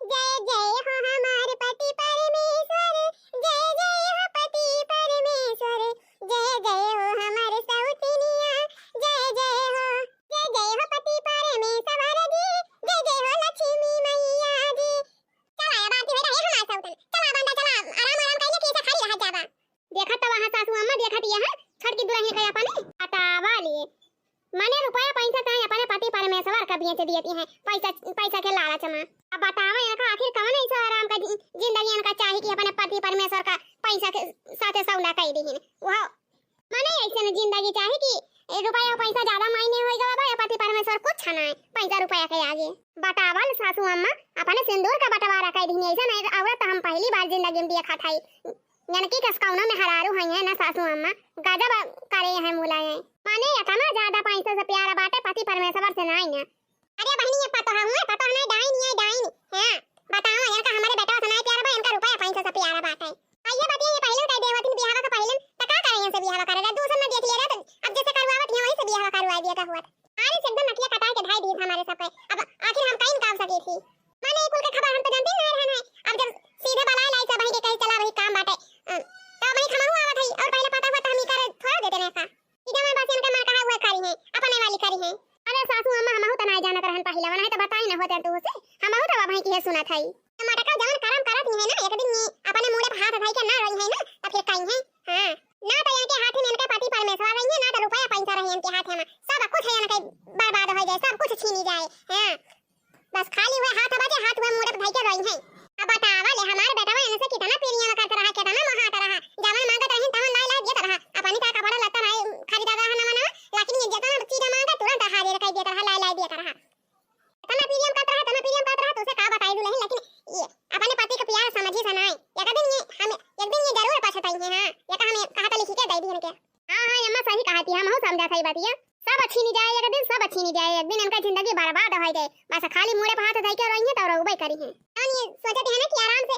जय जय हो हमारे पति परमेश्वर, जय जय हो पति परमेश्वर, जय जय हो हमारे सौतनिया, जय जय हो पति परमेश्वर जी, जय जय हो लक्ष्मी मैया जी। चला बात है हमारा सौतन, चला बंदा चला आराम आराम कइले के खड़ी रह जाबा। देखा तो वहां सासू अम्मा देखत यहां छठ की दुल्हन के अपने हटावा लिए माने रुपया पैसा चाहे अपने पति परमेश्वर का बेच देती हैं पैसा के लालच में। अब बतावा इनका आखिर कौन ऐसा आराम का जिंदगी इनका चाहिए कि अपने पति परमेश्वर का पैसा के साथे सौदा कर दी वो माने ऐसे न जिंदगी चाहिए कि रुपया पैसा ज्यादा मायने होएगा बाबा पति परमेश्वर कुछ ना है पैसा रुपया के आगे। बतावा सासू अम्मा अपने सिंदूर का बंटवारा कर दी ऐसा नहीं औरत हम पहली बार जिंदगी में देखा था जनकी कसकौना में हरारू है ना सासू अम्मा गजब करे है मुलाये माने इतना ज्यादा पैसा से प्यारा बाटे पति परमेश्वर से नहीं ना। अरे बहनी ये पतो नहीं डाइन हां बताओ इनका हमारे बेटा से नहीं प्यारा बा इनका रुपया पैसा से प्यारा बाटे। आइए बताइए ये पहले कह देवती बियाह का पहले तो का करें से बियाह करेगा दूसरा में देख लिया तो अब जैसे करवावत है वही से बियाह करवा दिया का हुआ। अरे एकदम नकिया कटा के ढाई दी हमारे सब पे अब आखिर हम कहीं काम सके थी माने कुल के खबर हम तो जानते नहीं रहना है। अब जब सीधे बला लाई सब बहन के कहीं चला वही काम बाटे तो वही खमरू आवत है और पहले पता हुआ तो हम ही कर थोड़ा देते ना इधर में बस इनका मन कहा हुआ करी है अपने वाली करी है। अरे सासू अम्मा हमहु त नहीं जानत रहन पहले वना है तो बताई ना होते तो से हमहु त भाई की है सुना थाई टमाटर का जवन करम करत है ना एक दिन अपने मुंह पे हाथ धाई के ना रही है ना तो फिर कहीं है हां ना तो इनके हाथ में इनके पति परमेश्वर रही है ना तो रुपया पैसा रही इनके हाथ में सब कुछ है इनके बर्बाद हो जाए सब कुछ छीनी जाए हां बस खाली हुए हाथ बाजे हाथ हुए मुंह पे धाई के रही है। अब बतावा ले हमारे बेटा में इनसे कितना पीरिया करत रहा कितना महात रहा जवन मांगत रही तवन लाई लाई देत रहा अपनी का कपड़ा लत्ता नहीं खरीदा रहा ना मना लेकिन ये जितना चीज मांगा तुरंत हाजिर कर देता रहा लाई लाई देता रहा तना पीरियम करत रहा तो उसे का बताई दूं लेकिन ये अपने पति का प्यार समझी सना है एक दिन ये जरूर पछताई है। हां ये का हमें कहा था लिखी के दे दी इनके हां अम्मा सही कहा थी हम समझा सही बात है सब अच्छी नहीं जाए एक दिन सब अच्छी नहीं जाए एक दिन इनका जिंदगी बर्बाद हो जाए बस खाली मुंह पे हाथ धाई के रही है तो रोबई करी है और ये सोचते हैं ना कि आराम से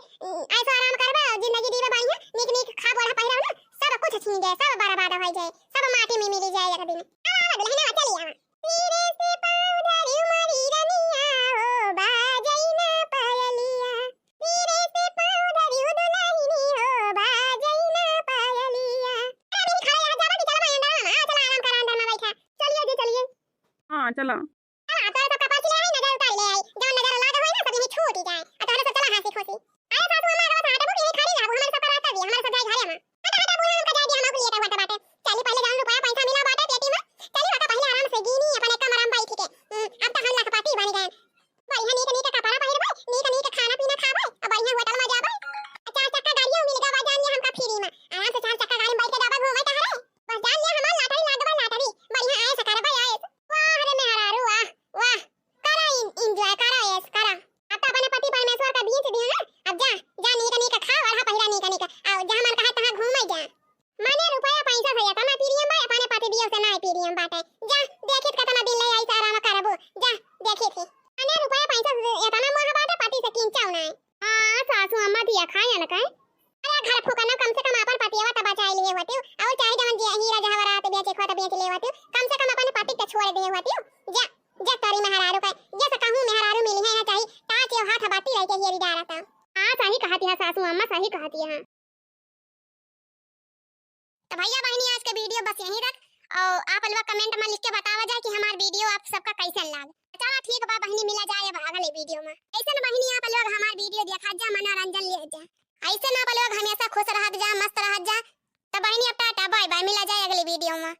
ऐसा आराम करबा जिंदगी दीबा बाई है नीक नीक खा बोला पहिरा ना सब कुछ छीन जाए सब बर्बाद हो जाए सब माटी में मिल जाए एक दिन दुल्हन चली आ तेरे से पाँव धरी मारी रनिया हो बाजई ना पायलिया तेरे से पाँव धरी दुल्हनी हो बाजई ना पायलिया। अरे मेरी खड़े आ जाबा कि चला अंदर हां चला आराम कर अंदर में बैठा चलिए जी चलिए हाँ चला हां तो सब कपास ले आई नजर उतार ले आई जब नजर लगा होई ना सब यही छूट जाए अतरे से चला हंसी खुशी। अरे सासू अम्मा रो हाटा बुकी खड़ी रहो हमारे सब कराता भी हमारे सब जाए घरे में हटा बुआ हम का जाए हम को लिए का बाटे चली पहले जान रुपया पैसा मिला बाटे पेटी में चली वाका पहले आराम से गिनी अपने कमरा में बैठ के अब तो हम लखपति बन गए बढ़िया नीक नीक कपड़ा पहिरबे नीक नीक खाना पीना खाबे अब बढ़िया होटल में जाबे चार चक्का गाड़ियों मिलेगा बा जान लिया हमका फ्री में आराम से चार चक्का गाड़ी में बैठ के जाबे घूमे टहरे बस जान लिया हमार लाटरी लागबे लाटरी बढ़िया आए सकरबे आए वाह रे मेहरारू वाह वाह करा एंजॉय करा यस करा अब तो अपने पति परमेश्वर का बीच दिया ना अब जा नीक नीक खा और पहिरा नीक नीक और जहां मन कहा तहां घूमे जा माने रुपया पैसा से तना पीरियम बा अपने पति दियो से ना पीरियम बाटे जा देखित कतना दिन ले आई आराम करबो जा देखित माने रुपया पैसा से तना मोह बाटे पति से किंचाव ना हां सासू अम्मा दिया खाया ना काई अरे घर फुकना कम से कम अपन पतिवा त बचाई लिए होते और चाहे जवन हीरा जवाहरात बेचे खो त बेच ले होते कम से कम अपने पति के छोड़ दे होते जा जा तारी मेहरारू का जैसे कहूं मेहरारू मिली है ना चाहिए ताकि हाथ बाती रह के हेरी डालता हां सही कहती है सासू अम्मा सही कहती है। तो भैया बहनी आज का वीडियो बस यहीं तक और आप लोग कमेंट में लिख के बतावा जाए कि हमारा वीडियो आप सबका कैसा लगा। चलो ठीक बा बहनी मिला जाए अब अगले वीडियो में ऐसे ना बहनी आप लोग हमारा वीडियो देखा जा मनोरंजन ले जा ऐसे ना आप लोग हमेशा खुश रह जा मस्त रह जा। तो बहनी अब टाटा बाय बाय मिला जाए अगले वीडियो में।